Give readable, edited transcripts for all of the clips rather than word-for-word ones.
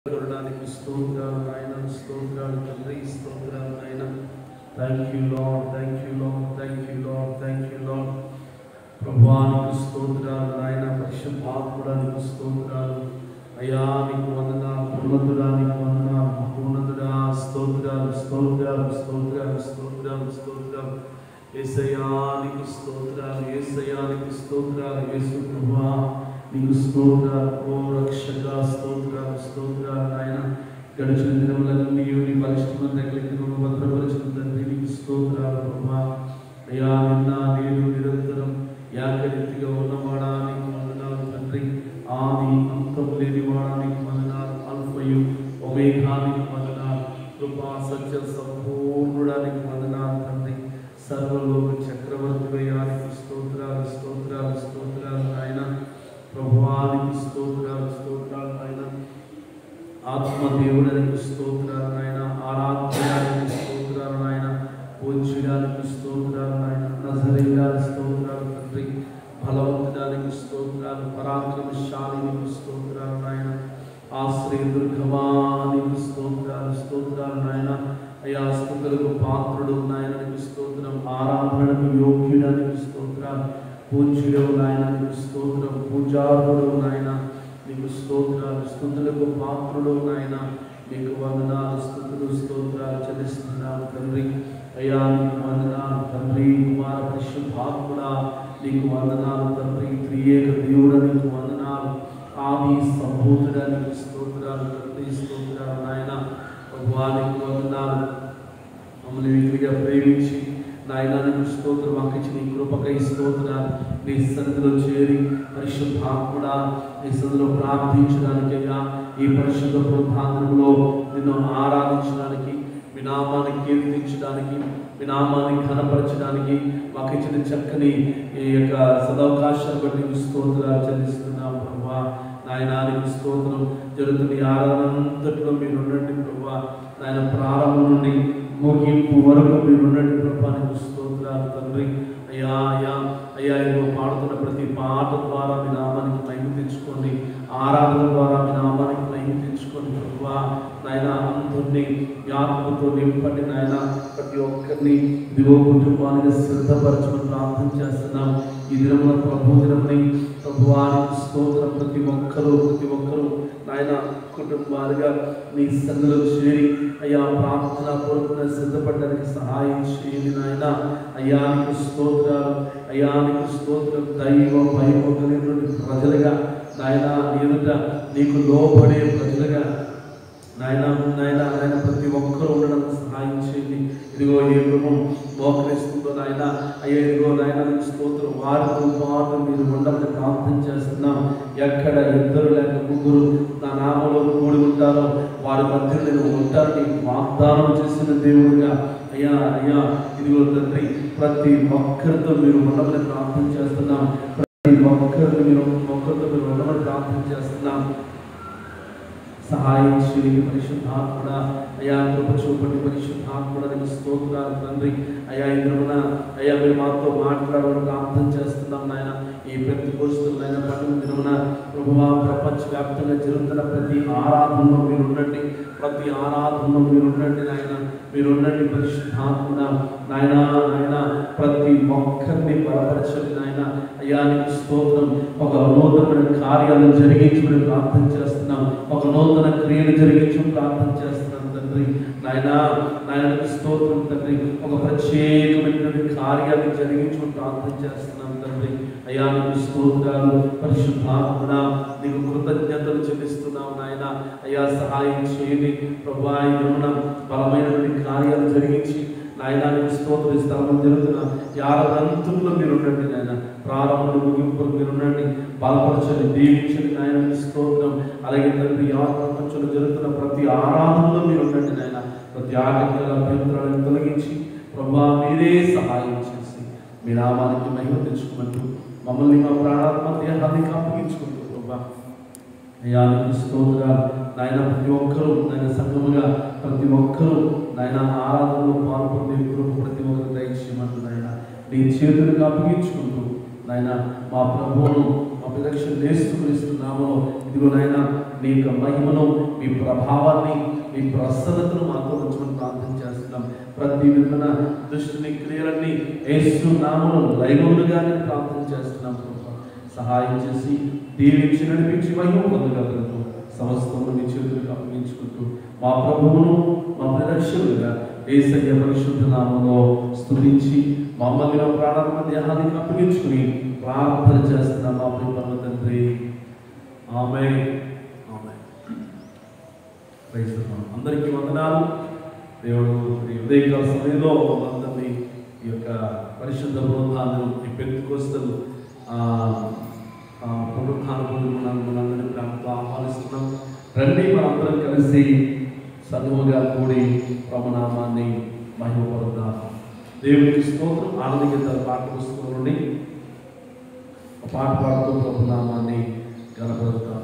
కొరడానికి స్తోత్రాలు నాయన, స్తోత్రాలు తండ్రి, స్తోత్రాలు నాయన. Thank you Lord, thank you Lord, thank you Lord, thank you Lord. ప్రభువానికి స్తోత్రాలు నాయన, పరిశుద్ధాత్ముడానికి స్తోత్రాలు అయ్యా, నీకు వందనాలు. ఉన్నతుడానికి వందనాలు, మహోన్నతుడా స్తోత్రాలు, స్తోత్రాలు, స్తోత్రాలు, స్తోత్రాలు, స్తోత్రాలు. యేసయ్యా నీకు స్తోత్రాలు, యేసయ్యా నీకు స్తోత్రాలు. యేసు ప్రభువా నీకు స్తోత్రాలు. ఓ రక్షక స్తోత్రాలు, స్తోత్రాలు నాయన. గడిచిన దినములన్నీ నీ పరిశుద్ధ దగ్గరికి భద్రపరిచిన తండ్రి నీకు స్తోత్రాలు ప్రభువా. అయ్యా నిన్న నేడు నిరంతరం ఏకరీతిగా ఉన్నవాడా నీకు వందనాలు తండ్రి. ఆది అంతం లేనివాడా నీకు వందనాలు. అల్ఫయు ఒమేగా నీకు వందనాలు. కృపా సత్య సంపూర్ణుడానికి వందనాలు తండ్రి. సర్వలోక చక్రవర్తివయ్యానికి స్తోత్రాలు, స్తోత్రాలు, స్తోత్రాలు నాయన. ప్రభువానికి స్తోత్రాలు, స్తోత్రాలు నాయన. ఆత్మదేవుడానికి స్తోత్రాలు నాయన. ఆరాధ్యానికి స్తోత్రాలు నాయన. పూజ్యుడానికి స్తోత్రాలు నాయన. నజరేయుడానికి స్తోత్రాలు తండ్రి. బలవంతుడానికి స్తోత్రాలు. పరాక్రమశాలినికి స్తోత్రాలు నాయన. ఆశ్రయదుర్గమానికి స్తోత్రాలు, స్తోత్రాలు నాయన. అయ్యా స్తుతులకు పాత్రుడు నాయననికి స్తోత్రం. ఆరాధనకు యోగ్యుడానికి స్తోత్రాలు. పూజ్యుడవు నాయన నీకు స్తోత్రం. పూజారుడు నాయన నీకు స్తోత్రాలు. స్తుతులకు పాత్రుడు నాయన నీకు వందనాలు. స్తుతులు స్తోత్రాలు చెల్లిస్తున్నాను తండ్రి. అయ్యా నీకు వందనాలు తండ్రి. కుమార పరిశుద్ధాత్ముడా నీకు వందనాలు తండ్రి. త్రియేక దేవుడా నీకు వందనాలు. ఆది సంభూతుడానికి స్తోత్రాలు తండ్రి, స్తోత్రాలు నాయన. ప్రభువానికి వందనాలు. మమ్మల్ని వీటిగా ప్రేమించి నాయన నీకు స్తోత్రం. మాకిచ్చి నీ కృపకై స్తోత్రాలు. నీ సన్నిధిలో చేరి పరిశుద్ధాత్ముడా నీ సన్నిధిలో ప్రార్థించడానికి అయ్యా, ఈ పరిశుద్ధ ప్రాంతంలో నిన్ను ఆరాధించడానికి, మీ నామాన్ని కీర్తించడానికి, మీ నామాన్ని ఘనపరచడానికి మాకు ఇచ్చిన చక్కని ఈ యొక్క సదవకాశాన్ని బట్టి నీకు స్తోత్రాలు చెల్లిస్తున్నాం ప్రభువా. నాయనానికి స్తోత్రం. జరుగుతున్న ఈ ఆరాధనంతట్లో మీరు ఉండండి ప్రభువా. నాయన ప్రారంభం నుండి ముగింపు వరకు మీరు ఉండండి ప్రభువా. నీకు స్తోత్రాలు తండ్రి. అయ్యా అయ్యా అయ్యా ఇదిగో పాడుతున్న ప్రతి పాట ద్వారా మీ నామానికి మహిమ తెచ్చుకోండి. ఆరాధన ద్వారా మీ నామానికి మహిమ తెచ్చుకోండి ప్రభువా. నాయన అందరినీ ఆత్మతో నింపండి నాయన. ప్రతి ఒక్కరిని ఇదిగో కుటుంబానికి సిద్ధపరచమని ప్రార్థన చేస్తున్నాం. ఈ దినమున ప్రభు దినమని ప్రభువానికి స్తోత్రం. ప్రతి ఒక్కరూ నాయన కుటుంబాలుగా నీ సన్నిధిలో చేరి అయ్యా ప్రార్థన పూర్వకంగా సిద్ధపడడానికి సహాయం చేయండి నాయన. అయ్యా నీకు స్తోత్రాలు, అయ్యా నీకు స్తోత్రం. దైవ భయము కలిగినటువంటి ప్రజలుగా నాయన ఎదుట నీకు లోబడే ప్రజలుగా నాయన నాయన నాయన ప్రతి ఒక్కరూ ఉండడానికి సహాయం చేయండి. ఇదిగో ఏ గృహం మోకరిస్తుందో నాయన, అయ్యా ఇదిగో నాయన నీకు స్తోత్రం. వారితో పాటు మీరు ఉండమని ప్రార్థన చేస్తున్నాం. ఎక్కడ ఇద్దరు లేక ముగ్గురు నా నామంలో కూడి ఉంటారో వారి మధ్య నేను ఉంటారని వాగ్దానం చేసిన దేవుడిగా అయ్యా అయ్యా ఇదిగో తండ్రి ప్రతి ఒక్కరితో మీరు ఉండమని ప్రార్థన చేస్తున్నాం. ప్రతి ఒక్కరితో మీరు ఉండమని ప్రార్థన చేస్తున్నాం. సహాయం చేయండి పరిశుద్ధాత్ముడా. అయ్యా కృప చూపండి పరిశుద్ధాత్ముడా. నీకు స్తోత్రాలు తండ్రి. అయ్యా ఇంద్రున అయ్యా మీరు మాతో మాట్లాడమని ప్రార్థన చేస్తున్నాం నాయన. ఈ పెంతెకోస్తులైన పండుగ దినమున ప్రభువా ప్రపంచవ్యాప్తంగా జరుగుతున్న ప్రతి ఆరాధనలో మీరు ఉండండి. ప్రతి ఆరాధనలో మీరు ఉండండి నాయన. మీరు ఉండండి పరిశుద్ధాత్ముడా. నాయన నాయన ప్రతి ఒక్కరిని బలపరచండి నాయన. అయ్యా నీకు స్తోత్రం. ఒక నూతనమైన కార్యాలను జరిగించమని ప్రార్థన చేస్తున్నాం. ఒక నూతన క్రియను జరిగించమని ప్రార్థన చేస్తున్నాం తండ్రి. నాయన నాయనకు స్తోత్రం తండ్రి. ఒక ప్రత్యేకమైనటువంటి కార్యాన్ని జరిగించమని ప్రార్థన చేస్తున్నాం తండ్రి. అయ్యా నీకు స్తోత్రాలు పరిశుద్ధాత్ముడా. నీకు కృతజ్ఞతలు చెల్లిస్తున్నాం నాయన. అయ్యా సహాయం చేయండి ప్రభువా. ఈ దినమున బలమైనటువంటి కార్యాలు జరిగించి నాయనానికి స్తోత్రం. ఈ స్థలం జరుగుతున్న యారంతుల్లో మీరు ఉండండి నాయన. ప్రారంభంలో ముగింపులు మీరు ఉండండి. బలపరచండి, దీవించండి నాయనానికి స్తోత్రం. అలాగే తండ్రి ప్రపంచంలో జరుగుతున్న ప్రతి ఆరాధనలో మీరు ఉండండి నాయన. ప్రతి ఆటంకాల అభ్యంతరాలను తొలగించి ప్రభువా మీరే సహాయం చేసి మీ నామానికి మహిమ తెచ్చుకుంటూ మమ్మల్ని మా ప్రాణాత్మ దేహాన్ని అప్పగించుకుంటూ ప్రభువా అయ్యా నీకు స్తోత్రాలు నాయన. ప్రతి ఒక్కరూ నాయన సంఘముగా ప్రతి ఒక్కరూ నాయన ఆరాధనలో పాల్పొందే కృప ప్రతి ఒక్కరు దయచేయమంటూ నాయన నీ చేతులకు అప్పగించుకుంటూ నాయన మా ప్రభువును మా ప్రదక్షిణ యేసుక్రీస్తు నామములో ఇదిగో నాయన నీ యొక్క మహిమను, మీ ప్రభావాన్ని, మీ ప్రసన్నతను మాతో ఉంచమని ప్రార్థన చేస్తున్నాం. ప్రతి విధమైన దుష్టుని క్రియలన్నీ యేసు నామములో లయమవునుగా ప్రార్థన చేస్తున్నాం. సహాయం చేసి దీవించి నడిపించి మహిమ పొందగలరు. సమస్తము నీ చేతులకు అప్పగించుకుంటూ మా ప్రభువును, మా పరిరక్షకులుగా యేసయ్య పరిశుద్ధ నామములో స్తుతించి మమ్మల్ని మా ప్రాణాత్మ దేహానికి అప్పగించుకుని ప్రార్థన చేస్తున్నాం మా ప్రియ పరమ తండ్రి. Amen. Amen. Praise the Lord. అందరికీ వందనాలు. దేవుడు ఈ ఉదయకాల సమయంలో అందరినీ ఈ యొక్క పరిశుద్ధ బృందాలను, ఈ పెంతెకోస్తు మనందరినీ ప్రేమతో ఆహ్వానిస్తున్నాం. రండి, మనందరం కలిసి సంఘముగా కూడి ప్రభునామాన్ని మహిమపరుద్దాం. దేవునికి స్తోత్రం. ఆనందించిన పాట పుస్తకం నుండి పాట పాడుతూ ప్రభునామాన్ని కనపరుద్దాం.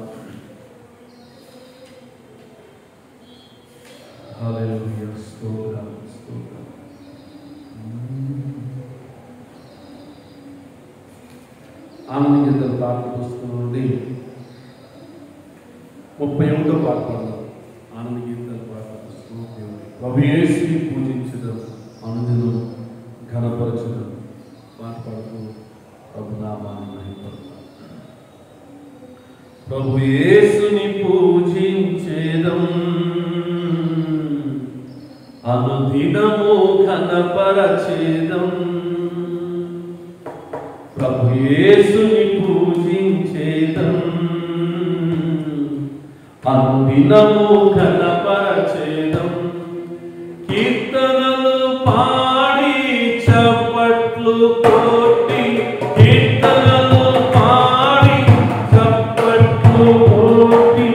హల్లెలూయా. స్తోత్రం, స్తోత్రం. ఆనందించిన పాట పుస్తకం నుండి 31వ పాట పాడదాం. ఆనందించిన పాట పుస్తకం ప్రభు యేసుని పూజించడం, ఆనందం ఘనపరచడం పాట పాడుతూ ప్రభునామాన్ని మహిమపరుద్దాం. ప్రభు యేసుని పూజించేదం, అనుదినము ఘనపరచేదం. ప్రభు యేసుని పూజించేదం, అనుదినము ఘనపరచేదం. కీర్తనలు పాడి చప్పట్లు కొట్టి, కీర్తనలు పాడి చప్పట్లు కొట్టి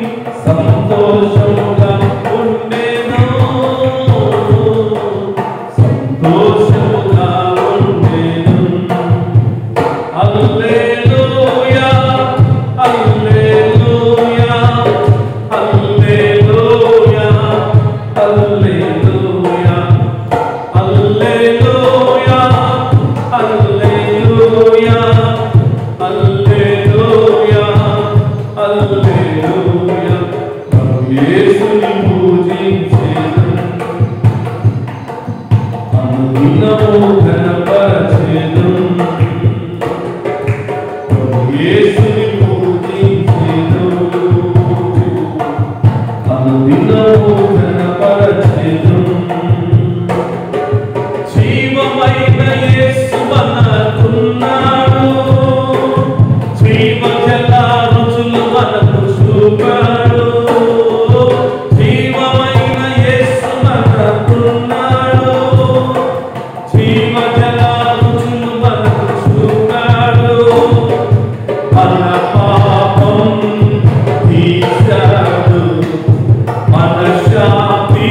సంతోషముగా ఉండేను, సంతోషముగా ఉండేను. హల్లెలూయా, హల్లెలూయా, హల్లెలూయా, హల్లెలూయా, హల్లెలూయా, హల్లెలూయా, హల్లెలూయా, హల్లెలూయా. ప్రభు యేసుని పూజించేదం, అనుదినము ఘనపరచేదం. ప్రభు యేసుని పూజించేదం, అనుదినము ఘనపరచేదం. జీవమైన యేసు మనకున్నాడు, జీవజల రుచులు మనకు చూపాడు. జీవమైన యేసు మనకున్నాడు, జీవజల రుచులు మనకు చూపాడు. మన పాపం తీశాడు, మన శాంతి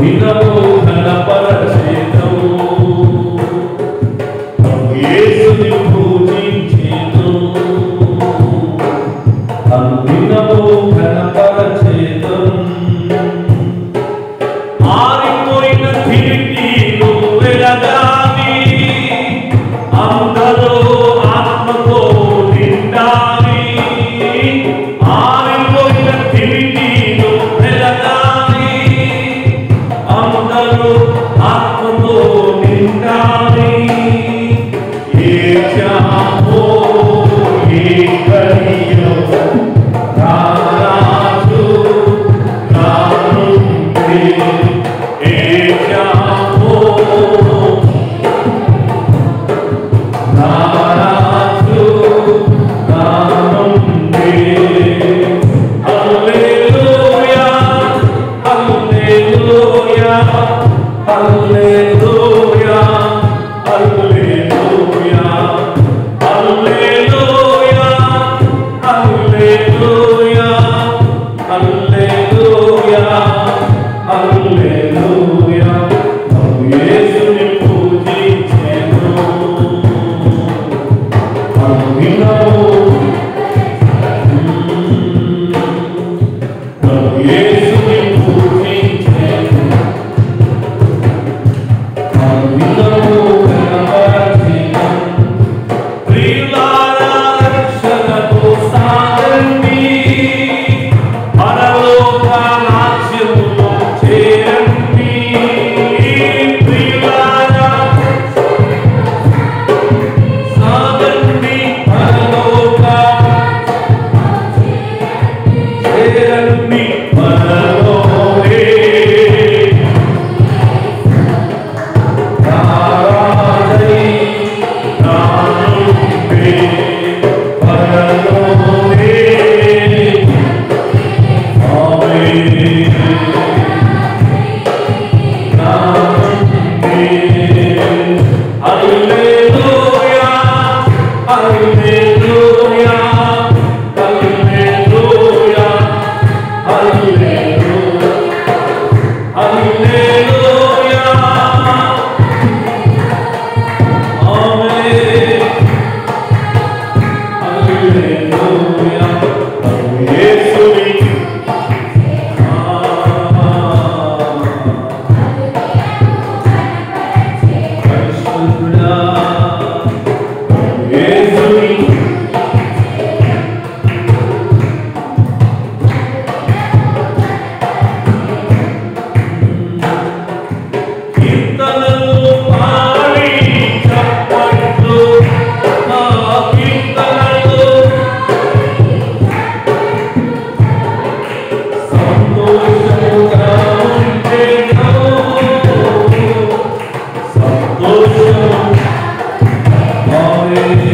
అనుదినము ఘనపరచెదము ప్రభు యేసుని పూజించెదము అనుదినము ఘనపరచెదము ఆరిపోయిన తిరిగిలు వెలగాలి అందరూ ఆత్మతో నిండాలి ఆరిపోయిన తిరిగిలు వెలగాలి అందరూ ఆత్మతో నిండాలి ఏ చామో ఏ కరియో రాజు రానుంది ఏ చామో రాజు రానుంది హల్లెలూయా హల్లెలూయా హల్లెలూయా హల్లెలూయా హల్లెలూయా హల్లెలూయా హల్లెలూయా హల్లెలూయా ప్రభు యేసుని పూజించెదము అనుదినము ప్రభు యేసుని పూజించెదము అనుదినము ఘనపరచెదము ప్రియులారా రక్షణకు సాగండి పరలోక రాజ్యములో చేరండి ప్రియులారా సాగండి పరలోక చేరండి పరలోకే రారాజై రానుంది పరలోకే ఆమేన్ రానుంది హల్లెలూయా హల్లెలూయా హల్లెలూయా హల్లెలూయా హల్లెలూయా ఆమేన్ హల్లెలూయా ప్రభు యేసుని పరిశుద్ధుడా ప్రభు యేసుని కీర్తనలు పాడి చప్పట్లు ఆ కీర్తనలు సంతోషముగా ఉండేను సంతోషం ఆమేన్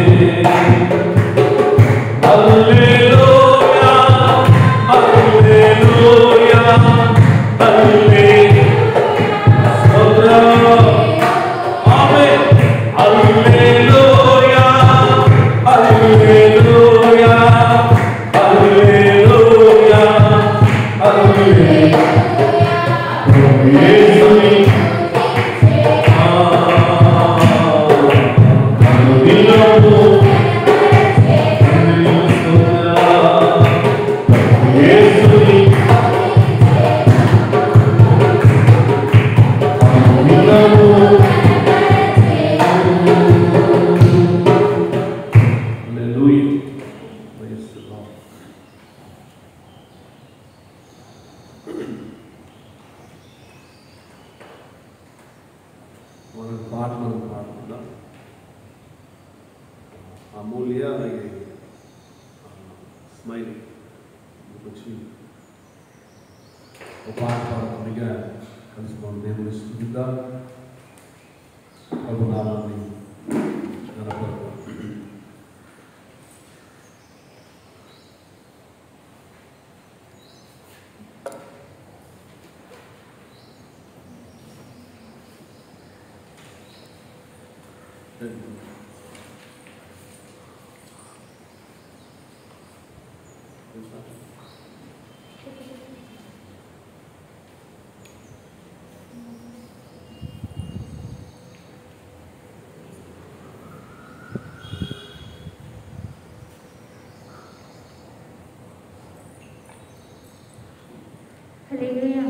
హల్లెలూయా హల్లెలూయా హల్లెలూయా ఆమేన్ హల్లెలూయా హల్లెలూయా హల్లెలూయా హల్లెలూయా ప్రభు యేసుని అనుదినము ప్రభు యేసుని అనుదినము హల్లెలూయా ప్రైజ్ ది లార్డ్ మనం పాటలు పాడుకుందాం అమూల్య అలాగే స్మైల్ వచ్చి ఒక పాట పాడుతుండగా కలిసి మనం దేవుని స్తుతిద్దాం ప్రభు నామాన్ని గణపడతాం హల్లెలూయా.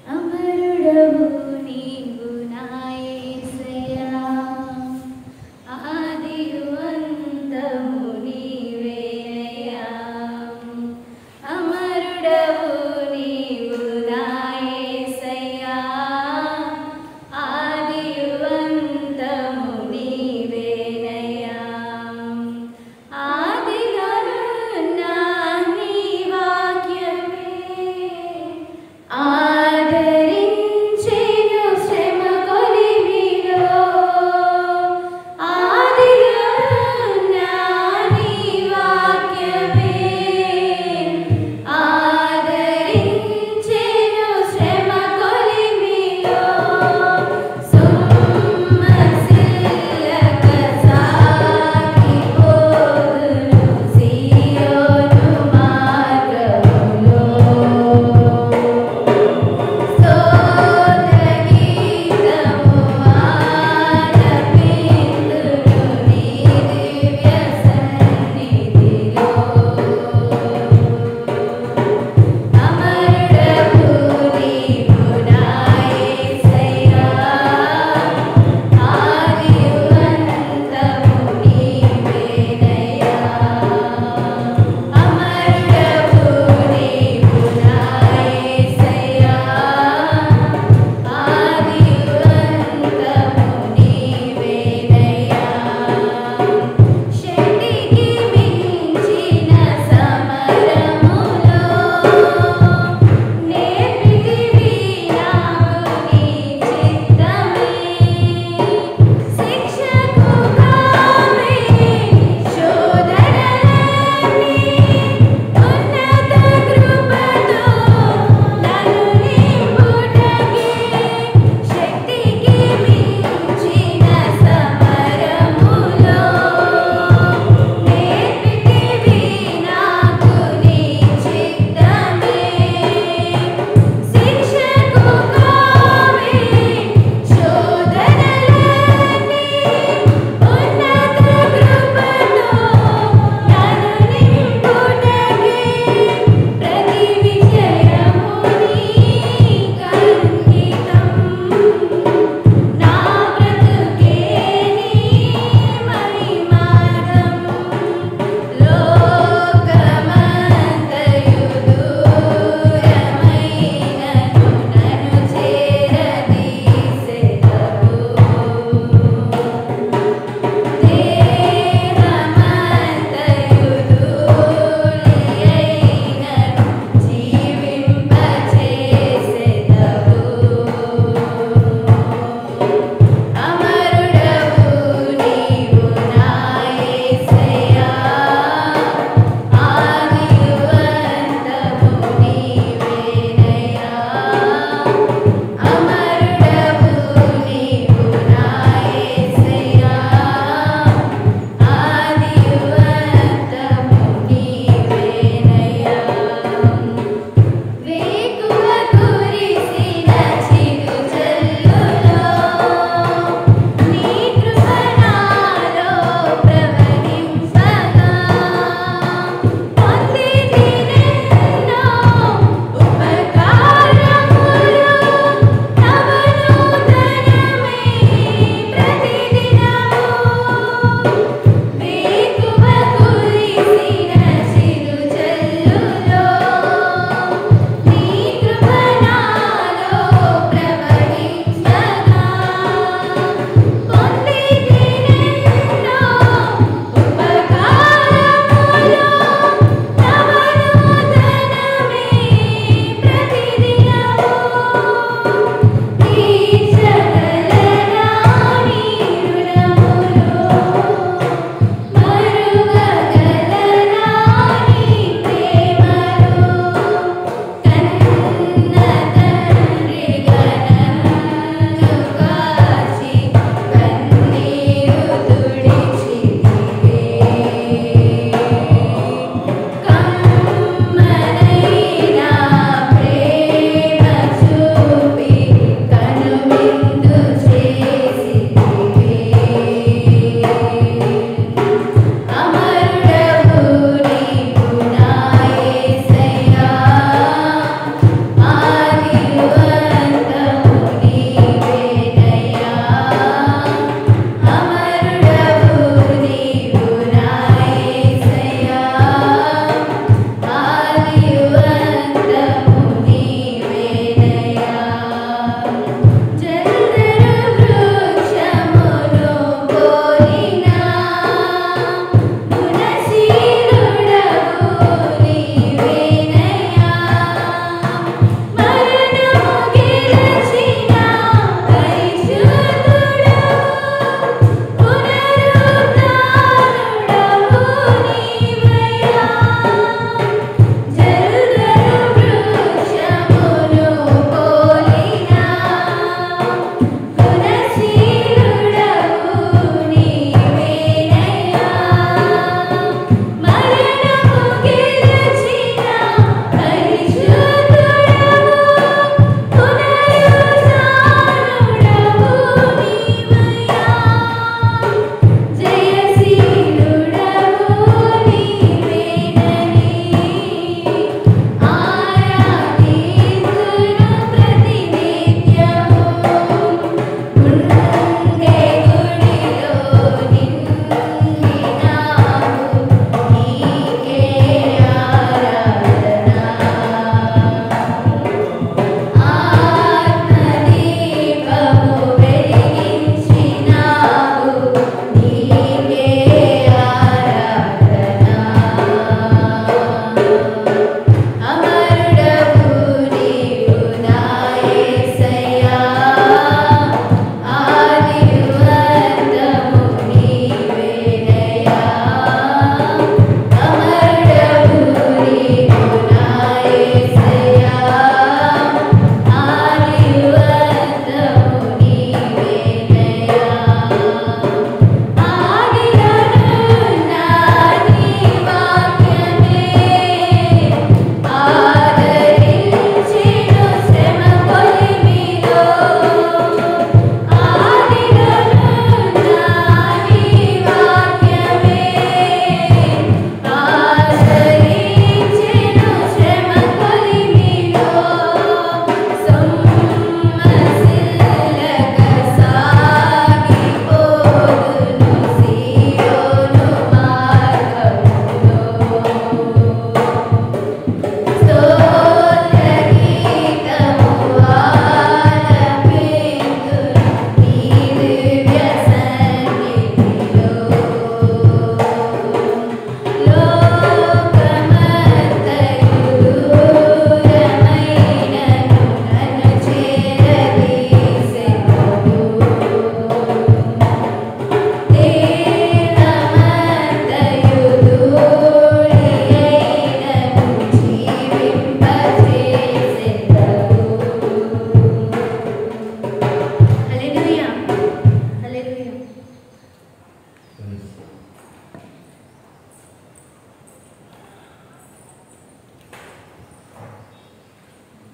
అమరుడవు నీవు నా యేసయ్యా, ఆదియు అంతము నీవేనయ్యా. అమరుడవు నీవు నా యేసయ్యా, ఆదియు అంతము నీవేనయ్యా.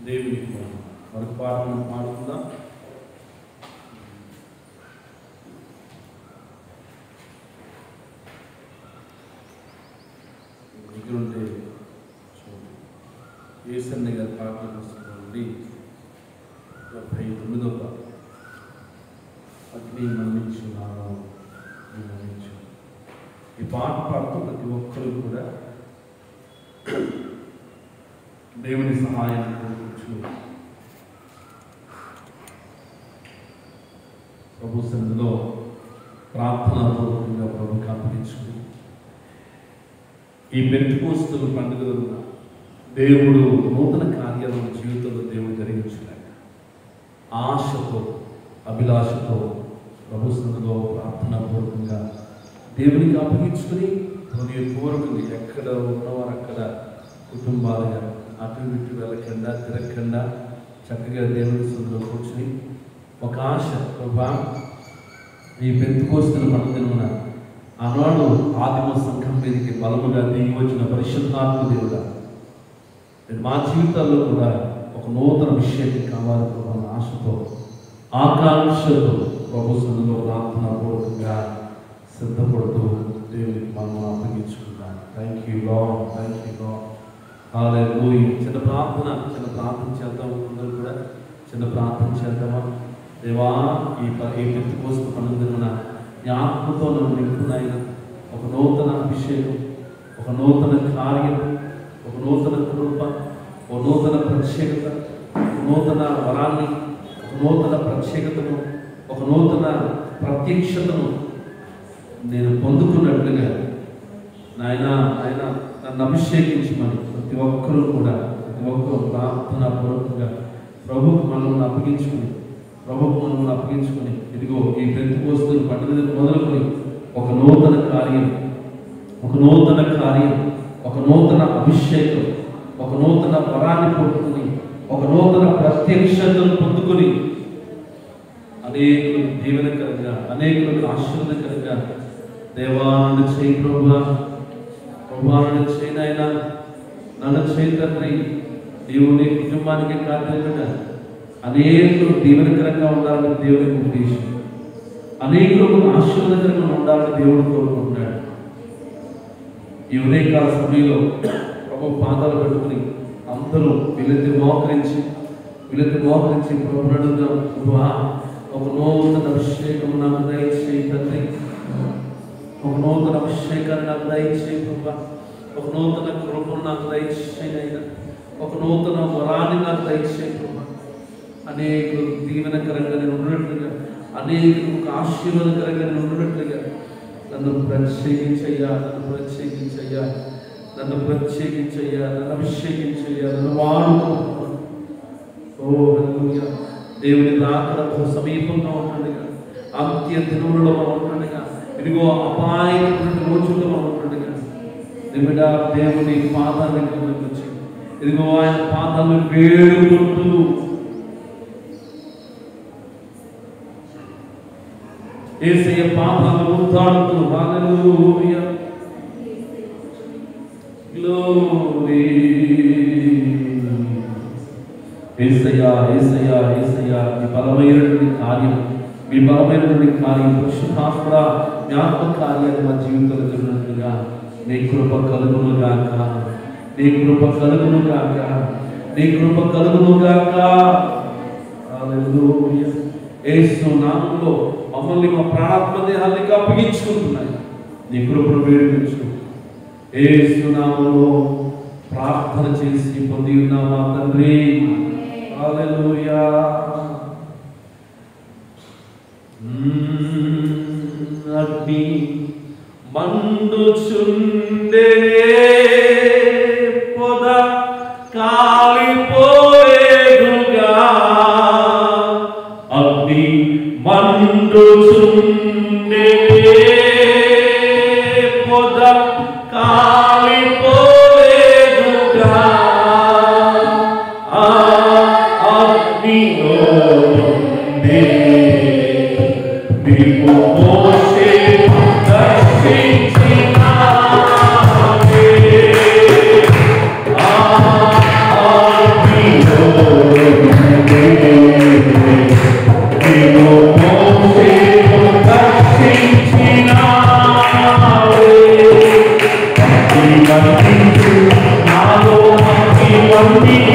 దేవునికి మరొక పాట మనం పాడుకుందాం. దగ్గరుంటే ఏసన్న గారి పాటల పుస్తకం నుండి 79వ పాట. అగ్ని మన్నించున్నాను, మన్నించు. ఈ పాట పాడుతూ ప్రతి ఒక్కరు కూడా దేవుని సహాయాన్ని కోరుకోవచ్చు. ప్రభు సన్నిధిలో ప్రార్థనాపూర్వకంగా ప్రభుకి అప్పగించుకుని ఈ పెంటెకోస్తు పండుగలో దేవుడు నూతన కార్యాలను జీవితంలో దేవుడు జరిగించున్నాడు. ఆశతో అభిలాషతో ప్రభు సన్నిధిలో ప్రార్థనాపూర్వకంగా దేవునికి అప్పగించుకుని హృదయపూర్వకంగా ఎక్కడ ఉన్నవారు అక్కడ కుటుంబాలుగా అటు ఇటు వెళ్ళకుండా తిరగకుండా చక్కగా దేవుని సన్నిధిలో కూర్చుని ఒక ఆశ, ప్రభా ఈ పెంటెకోస్తు పండుగ ఆనాడు ఆదిమ సంఘం మీదకి బలముగా దిగి వచ్చిన పరిశుద్ధాత్మ దేవుడా, మా జీవితాల్లో కూడా ఒక నూతన అభిషేకం కావాలి ప్రభు ఆశతో ఆకాంక్షతో ప్రభు సన్నిధిలో ప్రార్థనాపూర్వకంగా సిద్ధపడుతూ దేవునికి మనం అప్పగించుకుంటాం. Thank you Lord, thank you Lord. Hallelujah. చిన్న ప్రార్థన చేద్దాం. అందరూ కూడా చిన్న ప్రార్థన చేద్దామా? దేవా, ఈ పెంటెకోస్తు పండుగ నీ ఆత్మతో నన్ను నింపునైనా ఒక నూతన అభిషేకం, ఒక నూతన కార్యం, ఒక నూతన కృప, ఒక నూతన ప్రత్యేకత, ఒక నూతన వరాన్ని, ఒక నూతన ప్రత్యేకతను, ఒక నూతన ప్రత్యక్షతను నేను పొందుకున్నట్లుగా నాయన నన్ను అభిషేకించమని ప్రతి ఒక్కరూ కూడా ప్రతి ఒక్కరూ ప్రార్థనాపూర్వకంగా ప్రభువుకు మనల్ని అప్పగించుకొని ఇదిగో ఈ పెంటెకోస్తు పండుగ మొదలుకొని ఒక నూతన కార్యం, ఒక నూతన అభిషేకం, ఒక నూతన వరాన్ని పొందుకుని, ఒక నూతన ప్రత్యక్షతను పొందుకుని అనేకులకు దీవెనకరంగా, అనేకులకు ఆశీర్వాదకరంగా దేవాన్ని చేయి ప్రభువా, నన్ను చేయనైనా, నన్ను చేయి తండ్రి. నీవు నీ కుటుంబానికి కార్యంగా అనేకులు దీవెనకరంగా ఉండాలని దేవునికి ఉద్దేశం, అనేకులకు ఆశీర్వాదకరంగా ఉండాలని దేవుడు కోరుకుంటున్నాడు. ఈ ఉదయకాల సమయంలో ప్రభు పాదాలు పెట్టుకుని అందరూ వీళ్ళెత్తి మోకరించి ప్రభు అడుగుదాం. ప్రభువా, ఒక నూతన అభిషేకం నాకు దయచేయి తండ్రి, ఒక నూతన అభిషేకాన్ని నాకు దయచేయి ప్రభా, ఒక నూతన కృపను నాకు దయచేయి అయినా, ఒక నూతన వరాన్ని నాకు దయచేయి ప్రభా. అనేకులు దీవెనకరంగా నేను ఉన్నట్లుగా, అనేకులకు ఆశీర్వాదకరంగా నేను ఉన్నట్లుగా నన్ను ప్రత్యేకించయ్యా, నన్ను అభిషేకించయ్యా, నన్ను వాడుకో. ఓ హల్లెలూయా. దేవుని రాకడకు సమీపంగా ఉంటుండగా, అంత్య దినములలో ఉంటుండగా, ఇదిగో అపాయమైన రోజుల్లో ఉంటుండగా దేవుని పాదాలకు వచ్చి ఇదిగో ఆయన పాదాలను వేడుకుంటూ యేసయ్య పాదాలను ముద్దాడుతూ హల్లెలూయా, గ్లోరీ. యేసయ్యా మీ బలమైనటువంటి కార్యం పరిశుద్ధాత్మ జ్ఞాపక కార్యాలు మా జీవితంలో జరిగినట్లుగా నీ కృప కలుగును గాక. హల్లెలూయా. యేసు నామములో మమ్మల్ని మా ప్రాణాత్మ దేహానికి అప్పగించుకుంటున్నాయి. నీ కృపను వేడుకొంచు. యేసు నామములో ప్రార్థన చేసి పొంది ఉన్నామా తండ్రి. హల్లెలూయా. అగ్ని మండుచుండెనే, పొద కాలిపోయేదుగా. అగ్ని మండుచుండెనే, పొద కాలిపోయేదుగా. అగ్నిలో మోషే దర్శించినావే. అగ్నిలో Hallelujah.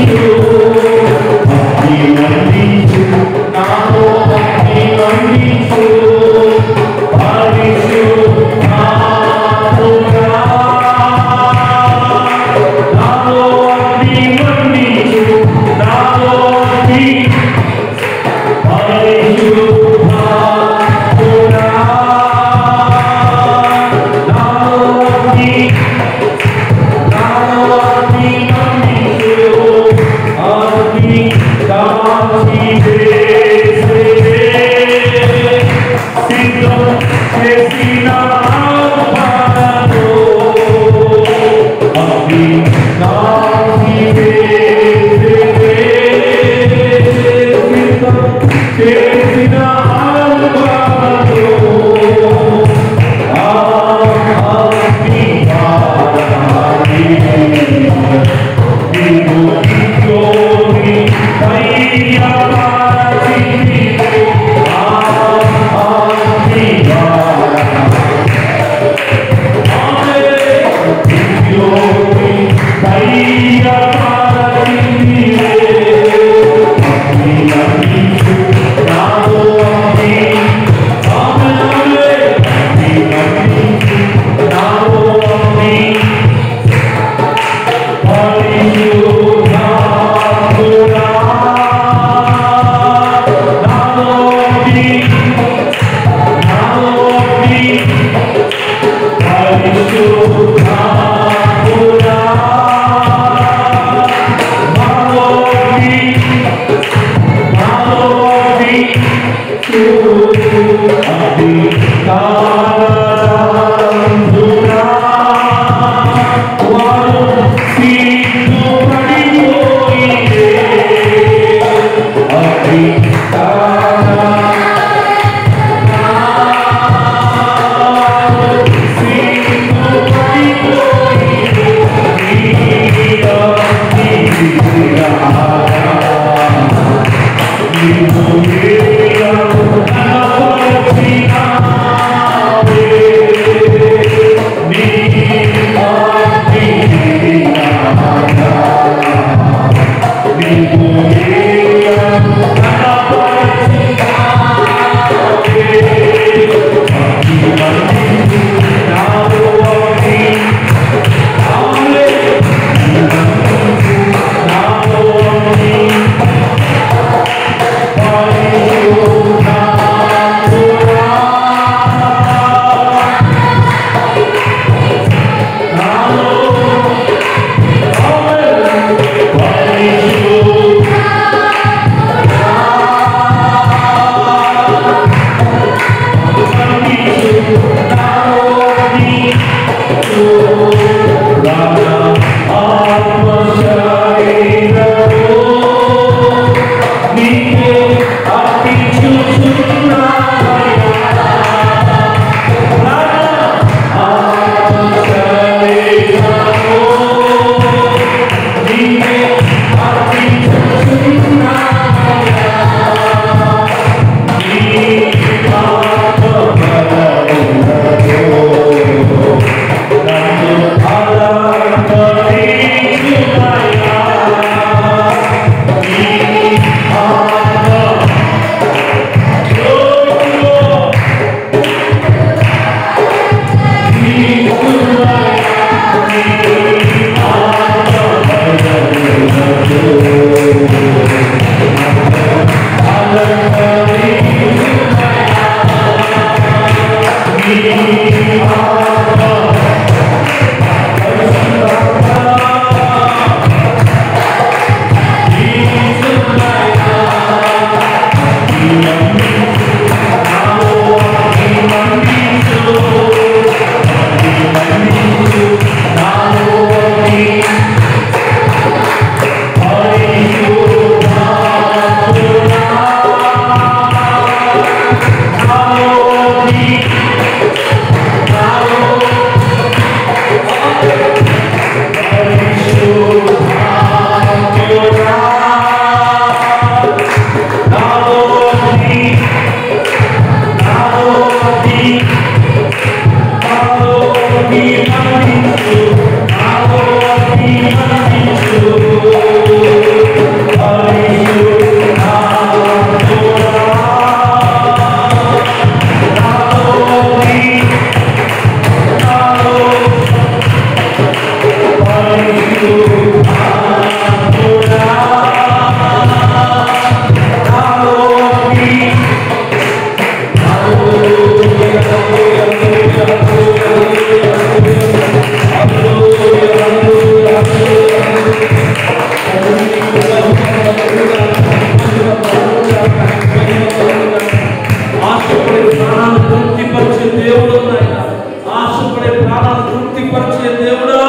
దేవుడా.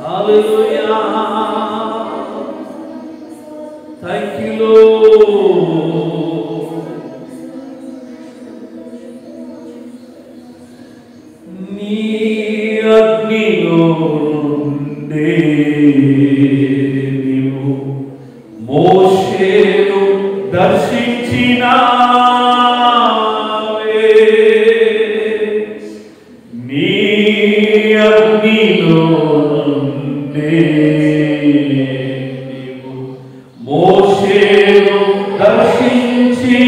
హల్లెలూయా. Thank you Lord. నీ అగ్నిలో నుండే నీవు మోషేను దర్శించినావే. నీ అగ్నిలో నుండే నీవు మోషేను దర్శించి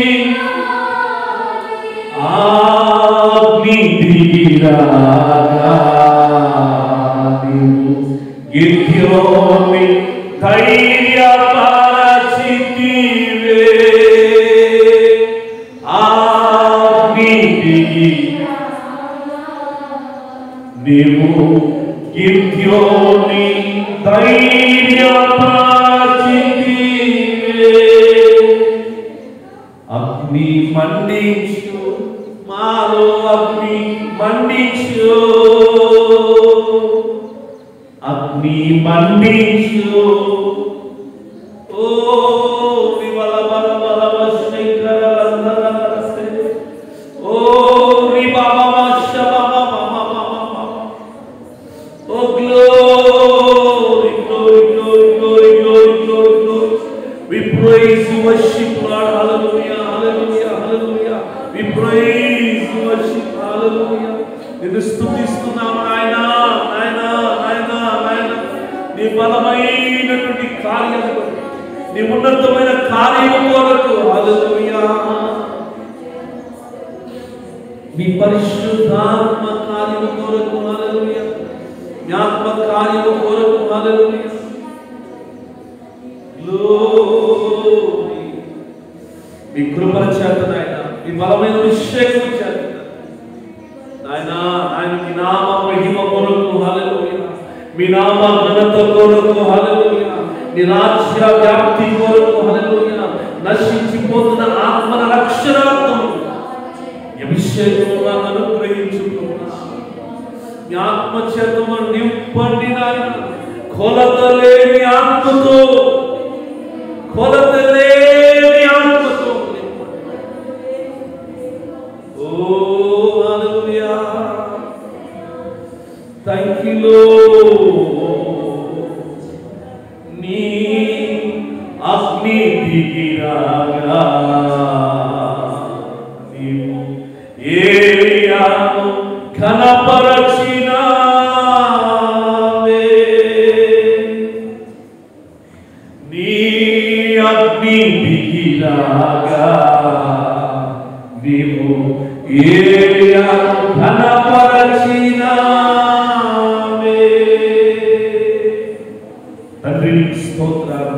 అగ్ని దిగిరాగా నీవు గిద్యోని ధైర్యపరచితివే. అగ్ని దిగి నీవు గిద్యోని ధైర్యపరచితివే. అగ్ని మండించు మాలో, అగ్ని మండించు, అగ్ని మండించు. ఓ వివల బల బల శంకర లందరస్తే. ఓ రి బాబా శబమ మమ మమ. Oh glory glory glory glory glory glory. We praise you, worship Lord. Hallelujah, hallelujah, hallelujah. We praise you, worship, hallelujah. నిన్ను స్తుతిస్తున్నాము నాయన, నాయన, నాయన, నాయన. నీ బలమైనటువంటి కార్యము, నీ ఉన్నతమైన కార్యము కొరకు, హల్లెలూయా. నీ పరిశుద్ధాత్మ కార్యము కొరకు, హల్లెలూయా. నీ ఆత్మ కార్యము కొరకు, హల్లెలూయా. మీ కృపణ చేత నాయన, మీ బలమైన అభిషేకం చేత నాయన, ఆయన మీ నామ మహిమ కొరకు, హల్లెలూయా. మీ నామ ఘనత కొరకు, హల్లెలూయా. నీ రాజ్య వ్యాప్తి కొరకు, హల్లెలూయా. నశించిపోతున్న ఆత్మల రక్షణార్థం అభిషేకం అనుగ్రహించుకున్నా. మీ ఆత్మ చేత నింపండి నాయన. కొలత లేని ఆత్మతో, కొలత లేని ఆత్మతో. Oh hallelujah. Thank you Lord. నీ అగ్ని దిగిరాగా నీవు ఏలియాను కనపరచినావే. నీ అగ్ని దిగిరాగా నీవు ఏలియాను కనపరచినావే. తండ్రి నీకు స్తోత్రాలు.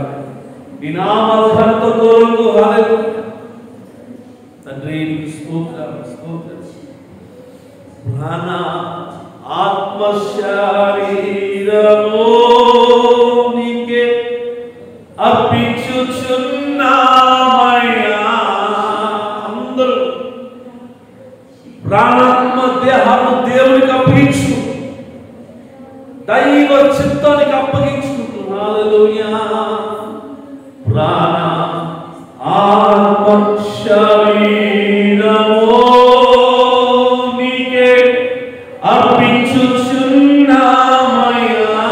నీ నామ ఘనత కొరకు, హల్లెలూయా. తండ్రి నీకు స్తోత్రాలు, స్తోత్రాలు. ప్రాణ ఆత్మ శరీరము నీకే అర్పించుచున్నామయ్యా. అందరూ ప్రాణాత్మ దేహాన్ని దేవునికి అప్పగించు, దైవ చిత్తానికి అప్పగించుకుంటున్నా. హల్లెలూయా. ప్రాణ ఆత్మ శరీరము నీకే అర్పించుచున్నామయ్యా.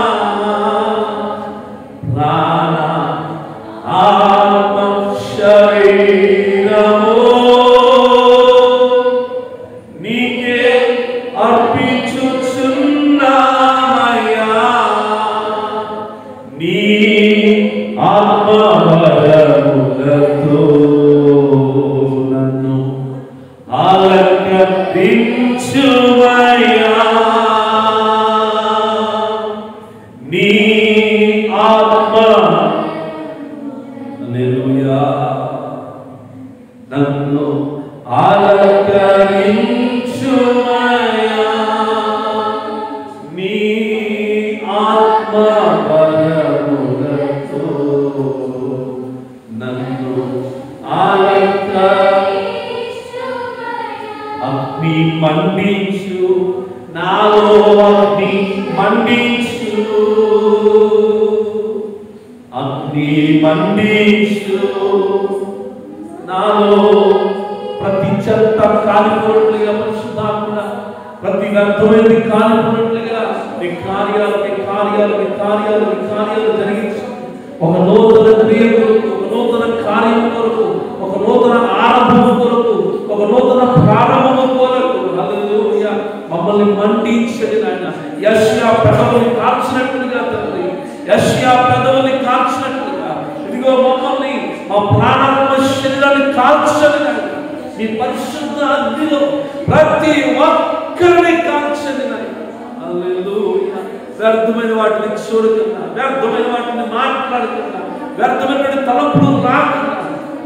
ప్రాణ ఆత్మ శరీరము నీకే అర్పించుచున్నామయ్యా. నీ ఆత్మబలములతో నన్ను అలంకరించుమయ్యా. నీ ఆత్మ, హల్లెలూయా, నన్ను అలంకరించుమయ్యా. నీ ఆత్మ బలములతో నన్ను అగ్ని మండించు, నాలో అగ్ని మండించు, అగ్ని మండించు. నాలో ప్రతి చెత్త కాలిపోయినట్లుగా పరిశుద్ధాత్మ, ప్రతి వ్యర్థమైనది కాలిపోయినట్లుగా నీ కార్యాలు జరిగించు. ఒక నూతన క్రియ కొరకు, ఒక నూతన కార్యం కొరకు, ఒక నూతన ఆరంభం కొరకు, ఒక నూతన ప్రారంభం కొరకు హల్లెలూయా మమ్మల్ని మండించండి నాయన. యెషయా పెదవుల్ని కాల్చినట్లుగా తండ్రి, యెషయా పెదవుల్ని కాల్చినట్లుగా ఇదిగో మమ్మల్ని, మా ప్రాణాత్మ శరీరాన్ని కాల్చండి నాయన. మీ పరిశుద్ధ అగ్నిలో ప్రతి ఒక్కరిని కాల్చండి నాయన. హల్లెలూయా. వ్యర్థమైన వాటిని చూడకుండా, వ్యర్థమైన వాటిని మాట్లాడకుండా, వ్యర్థమైన తలపులు రాకుండా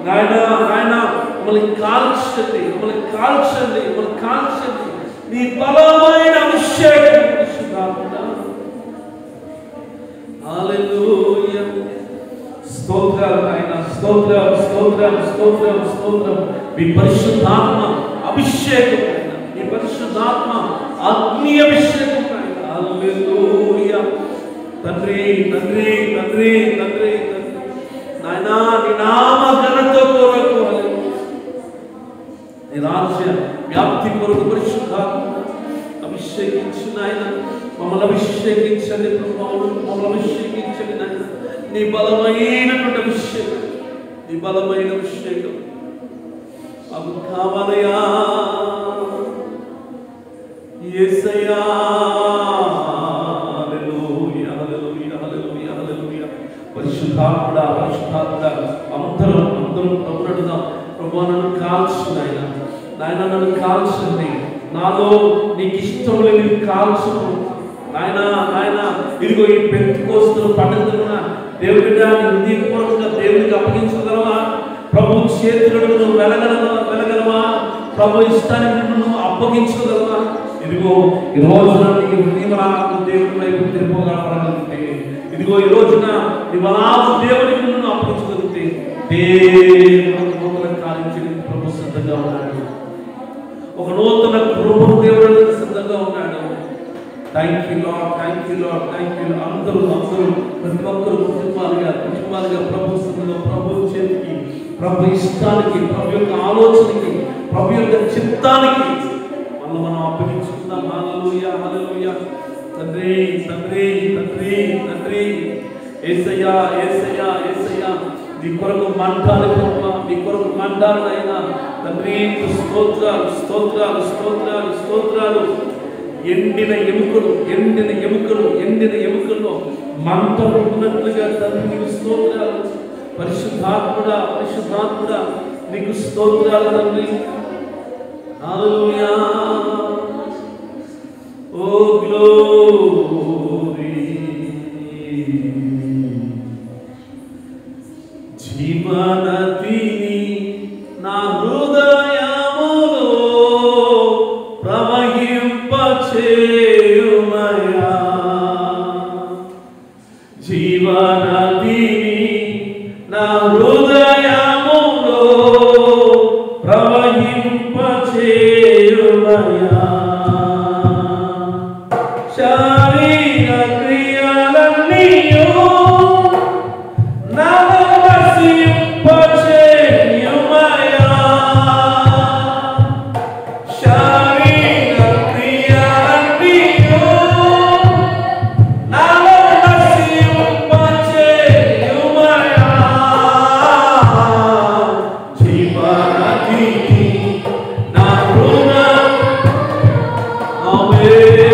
నాయన మమ్మల్ని కాల్చండి, మమ్మల్ని కాల్చండి, మమ్మల్ని కాల్చండి. నీ బలమైన అభిషేకం పరిశుద్ధాత్మ. హల్లెలూయా. స్తోత్రాలు నాయన, స్తోత్రం. మీ పరిశుద్ధాత్మ అభిషేకం నాయన, మీ పరిశుద్ధాత్మ అగ్ని అభిషేకం నాయన. హల్లెలూయా. తండ్రి నాయన నీ నామ ఘనత కొరకు, నీ రాజ్య వ్యాప్తి కొరకు పరిశుద్ధాత్మ అభిషేకించు నాయన. మమ్మల్ని అభిషేకించండి ప్రభువు, మమ్మల్ని అభిషేకించండి నాయన. నీ బలమైనటువంటి అభిషేకం, నీ బలమైన అభిషేకం మాకు కావాలయా యేసయ్యా. హల్లెలూయా. పరిశుద్ధాత్ముడా అందరం ప్రభునడుదాం. ప్రభు నన్ను కాల్చు నాయన, నన్ను కాల్చండి. నాలో నీకు ఇష్టం లేని కాల్చు నాయన. ఇదిగో ఈ పెంతెకోస్తు పండుగన దేవుడిగా హృదయపూర్వకంగా దేవుడికి అప్పగించగలవా? ప్రభు చేతులను నువ్వు వెలగలవా? ప్రభు ఇష్టానికి నువ్వు అప్పగించగలవా? ఇదిగో ఈ రోజున నీకు హృదయమలాకు దేవుడి వైపు తిరిపోగలగలిగితే, ఇదిగో ఈ రోజున నీవలాకు దేవుడికి నువ్వు అప్పగించగలిగితే దేవుడు నూతన కార్యం చేయడానికి ప్రభు సిద్ధంగా ఉన్నాడు. ఒక నూతన కృపను దేవుడు సిద్ధంగా ఉన్నాడు. Thank you lord. అందరూ ప్రతి ఒక్కరు కుటుంబాలుగా ప్రభు సన్నిధిలో, ప్రభు చేతికి, ప్రభు ఇష్టానికి, ప్రభు యొక్క ఆలోచనకి, ప్రభు యొక్క చిత్తానికి మనం అప్పగించుకుందాం. హల్లెలూయా. తండ్రి యేసయ్యా నీ కొరకు మంటాలి ప్రభు, నీ కొరకు మంటాలైనా తండ్రి. స్తోత్రాలు. ఎండిన ఎముకల్లో మంట ఉన్నట్లుగా తండ్రి నీకు స్తోత్రాలు. పరిశుద్ధాత్ముడా నీకు స్తోత్రాలు తండ్రి. హల్లెలూయా. Oh glory. జీవనదిని నా హృదయములో ప్రవహింపచేయుమయా. జీవనదిని నా హృదయములో ప్రవహింపచేయుమయా. శరీర క్రియలన్నీయు నవసింపచేయుమయా. శరీర క్రియలన్నీయు నవసింపచేయుమయా. జీవనదిని నా హృదయ. ఆమేన్.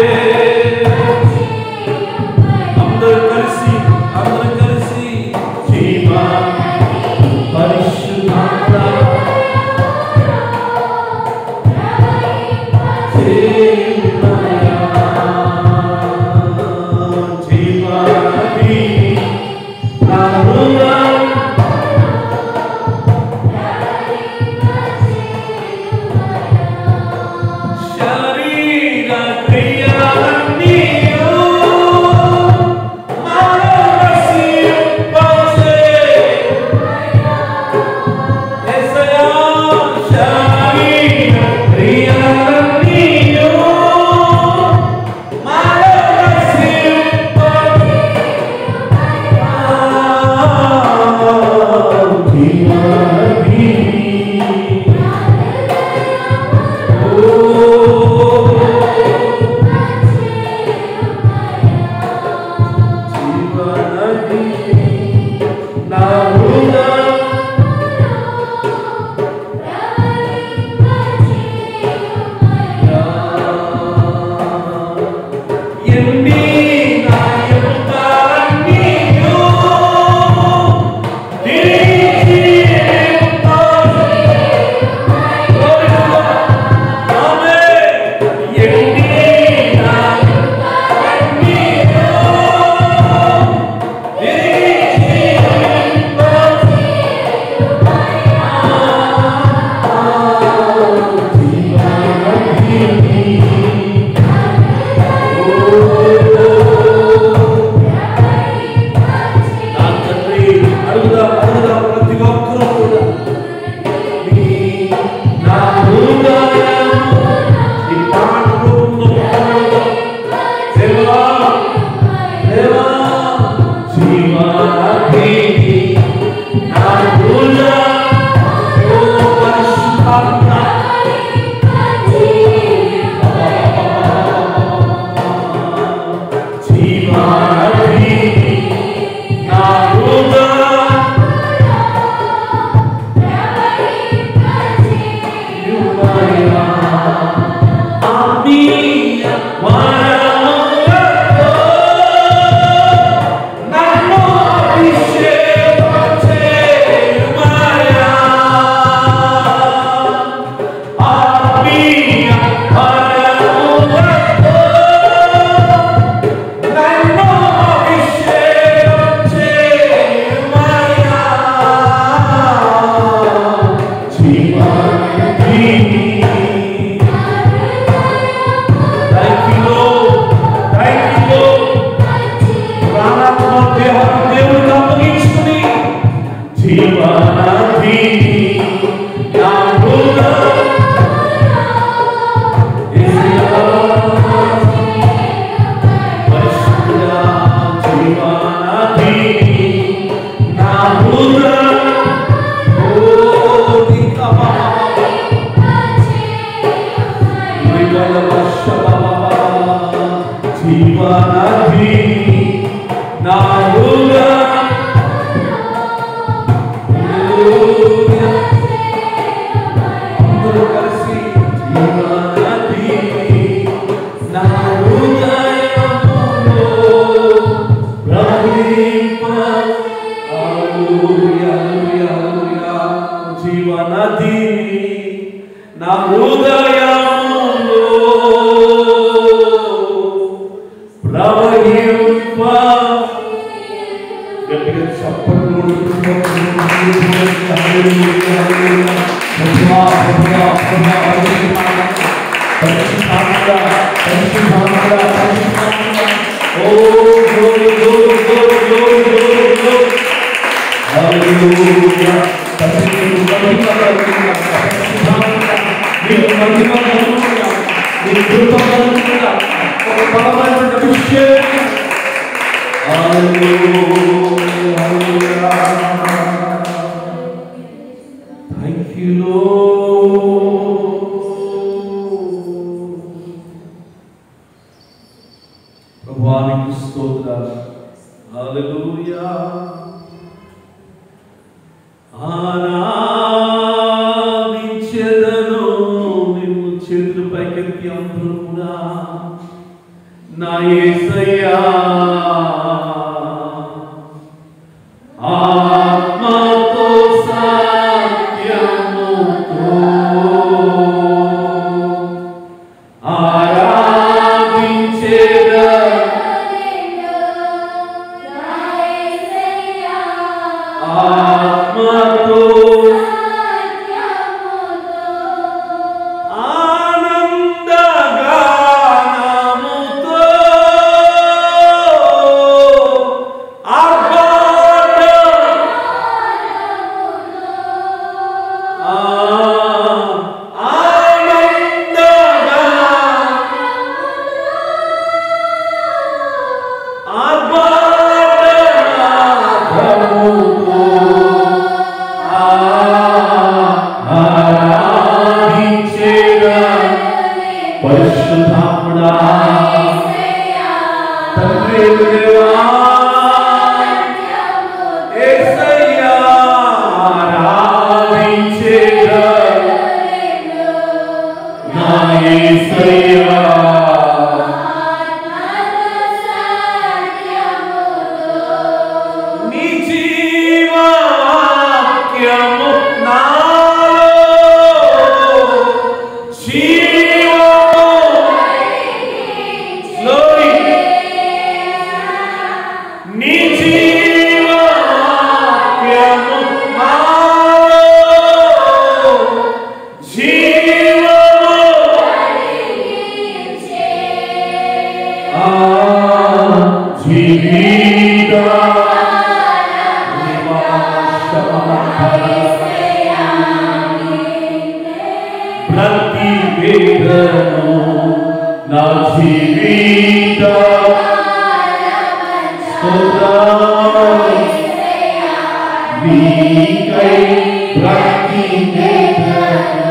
జీవిత ప్రతి వేదను నా జీవిత నీకై ప్రతి వేదను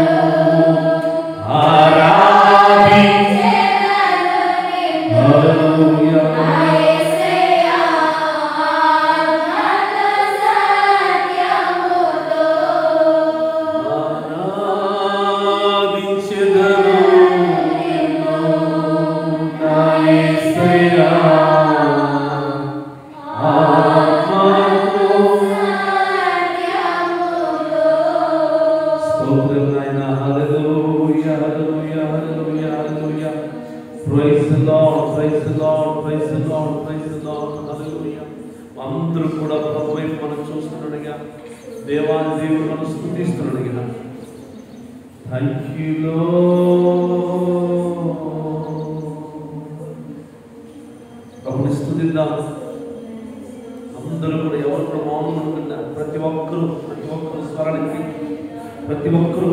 అందరూ కూడా ప్రభు వైపు మనం చూస్తున్నాడుగా, దేవాది దేవుడు మనం స్తుతిస్తున్నాడుగా. Thank you lord. ప్రభుని స్తుతిద్దాం. అందరూ కూడా ఎవరు కూడా మౌనం ఉంటున్నారు. ప్రతి ఒక్కరూ స్మరణకి ప్రతి ఒక్కరూ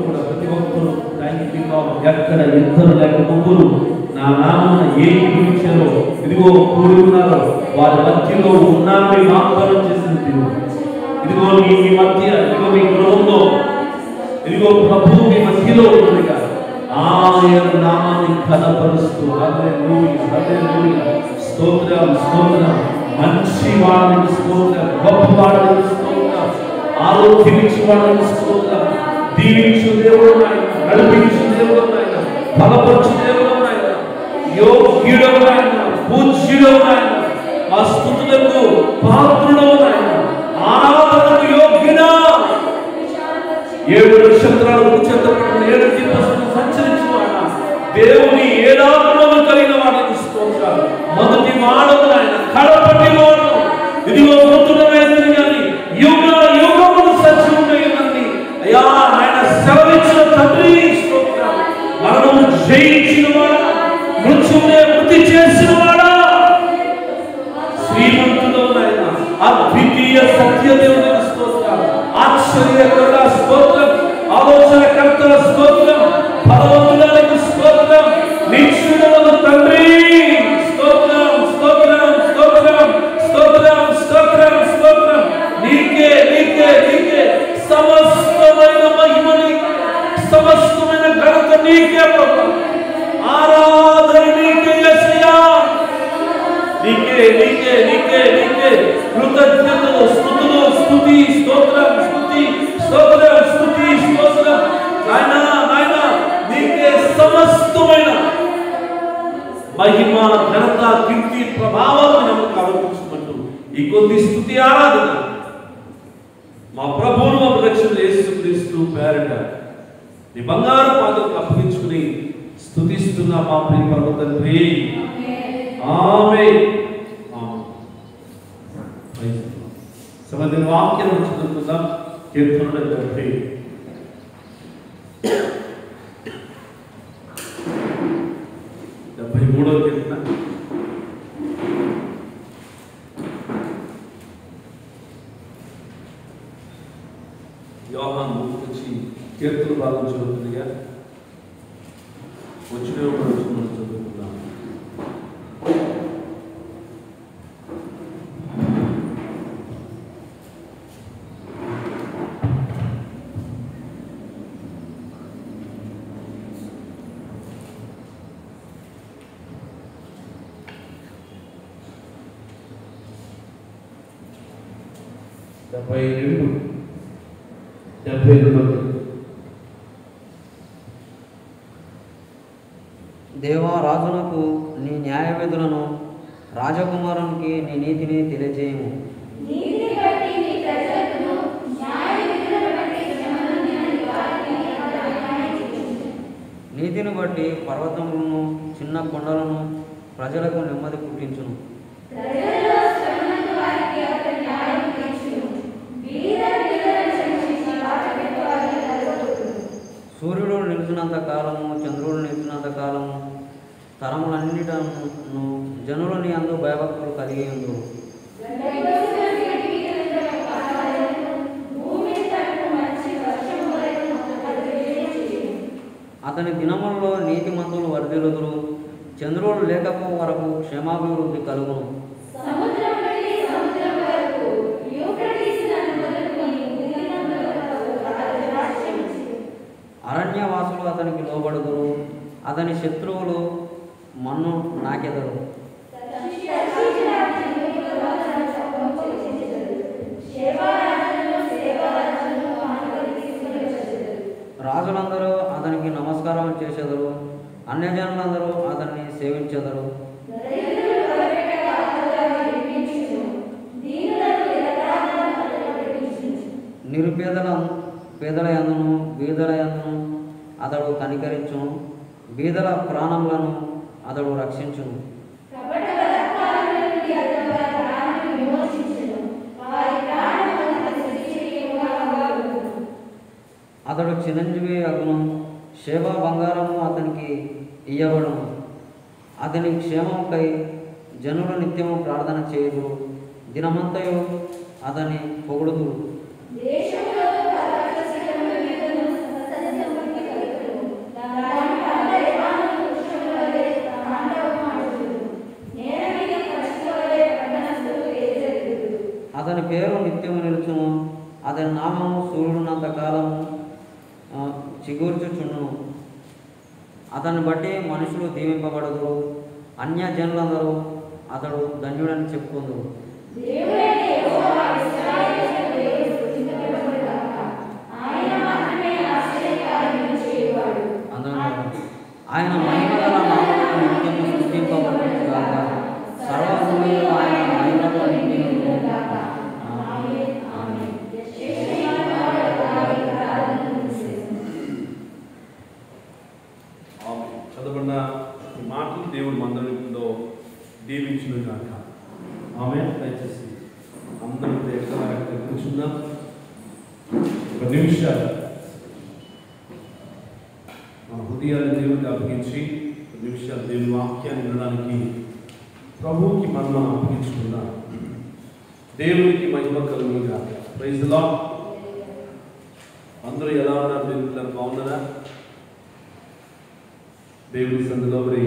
థ్యాంక్ యూ లార్డ్. ఎక్కడ ఇద్దరు లేక ముగ్గురు నా నామమున ఏకీభవించారో ఇదిగో కూడి ఉన్నారో వారి మధ్యలో ఉన్నామని వాగ్దానం చేసిన దేవుడు. ఇదిగో మీ మధ్య, ఇదిగో మీ గృహంలో, ఇదిగో ప్రభువు మీ మధ్యలో ఉండగా ఆయన నామాన్ని కనపరుస్తూ హల్లెలూయా హల్లెలూయా స్తోత్రం స్తోత్రం. మంచి వాడిని స్తోత్రం, గొప్ప వాడిని స్తోత్రం, ఆరోగ్యం ఇచ్చి వాడిని స్తోత్రం, దీవించు దేవుడు ఆయన, నడిపించు దేవుడు ఆయన, బలపరచు దేవుడు ఆయన, యోగ్యుడు ఆయన, పూజ్యుడు ఆయన, ఆ స్తుతులకు పాత్రుడు ఆయన, ఆరాధనకు యోగ్యుడా. 7 నక్షత్రాలు చెందబడిన 7 దీపస్తులు సంచరించువాడా, దేవుని ఏడాత్మలు కలిగిన వాడికి స్తోత్రాలు. మొదటి వాడము ఆయన, కడపటి వాడు, ఇదిగో మృతుల వేదిని కానీ యుగ యుగములు సత్యముందని అయ్యా ఆయన సెలవిచ్చిన తండ్రి స్తోత్రాలు. మరణము జయించిన వాడా, మృత్యువునే మృతి చేసిన వాడా, శ్రీమంతుడు ఆయన, అద్వితీయ సత్యదేవుని స్తోత్రాలు, ఆశ్చర్యకర్త స్తోత్రం, ఆలోచనకర్తల స్తోత్రం, భగవంతుడానికి స్తోత్రం, నిత్యుడైన తండ్రి స్తోత్రం స్తోత్రం స్తోత్రం స్తోత్రం స్తోత్రం స్తోత్రం. నీకే నీకే నీకే సమస్తమైన మహిమని, సమస్తమైన ఘనత నీకే ప్రభు. ఆరాధన నీకే యేసయ్యా. నీకే నీకే నీకే నీకే కృతజ్ఞతలు, స్తుతులు, స్తుతి స్తోత్రం, స్తుతి స్తోత్రం, స్తుతి స్తోత్రం. నాయనా నాయనా నీకే సమస్తమైన మహిమ, ఘనత, కీర్తి, ప్రభావాలను నమ్మకం ఆరోపించుకుంటూ ఈ కొద్ది స్తుతి ఆరాధన మా ప్రభువును మా రక్షకుడు యేసుక్రీస్తు పేరిట నీ బంగారు పాదలకు అప్పగించుకుని స్తుతిస్తున్న మా ప్రియ పరమ తండ్రి. ఆమేన్. సమర్థన వాక్యం చదువుకుందాం. కీర్తనల 73వ కీర్తన. యోహాను గురించి కీర్తన భాగం చదువుతుందిగా వచ్చిన చదువుకుందాం. దేవా, రాజునకు నీ న్యాయ విధులను, రాజకుమారునికి నీ నీతిని తెలియజేయము. నీతిని బట్టి పర్వతములను, చిన్న కొండలను ప్రజలకు నెమ్మది పుట్టించును. సూర్యుడు నిలిచినంత కాలము, చంద్రుడు నిలిచినంత కాలము, తరములన్నిటను జనులు నీ యందు భయభక్తులు కలిగి ఉందురు. అతని దినములలో నీతిమంతులు వర్ధిల్లుదురు. చంద్రుడు లేకపో వరకు క్షేమాభివృద్ధి కలుగును. అరణ్యవాసులు అతనికి లోబడుదురు. అతని శత్రువులు మన్ను నాకెదరు. రాజులందరూ అతనికి నమస్కారం చేసెదరు. అన్యజనులందరూ అతన్ని సేవించెదరు. పేదల యందును బీదల యందును అతడు కనికరించును. బీదల ప్రాణములను అతడు రక్షించును. అతడు చిరంజీవి అగును. శేబా బంగారము అతనికి ఇయ్యబడును. అతని క్షేమముకై జనులు నిత్యము ప్రార్థన చేయుదురు. దినమంతయు అతని పొగుడుదురు. అతని పేరు నిత్యము నిలుచును. అతని నామము సూర్యుడున్నంత కాలము చిగుర్చుచుండును. అతన్ని బట్టి మనుషులు దీవింపబడదురు. అన్యజనులందరూ అతడు ధన్యుడని చెప్పుకుందురు. ఆయన మహిమగల నామమును నిత్యము స్తుతింపబడును గాక. సర్వభూమిలో ఆయన మహిమతో నిండి ఉండును గాక. చదవబడిన మాటలు దేవుడు మందిరంలో దీవించును గాక. ఆమె దయచేసి అందరూ ఎక్కడ కూర్చున్నాం. ఒక నిమిషాలు మన హృదయాన్ని దేవుడికి అప్పగించి ఒక నిమిషాలు దేవుని వాక్యాన్ని వినడానికి ప్రభువుకి మనం అప్పగించుకుందాం. దేవునికి మహిమ కలుగును గాక. Praise the lord. అందరూ ఎలా ఉన్నారు? దేవుని పిల్లలు బాగున్నారా? దేవుని సందులో మరి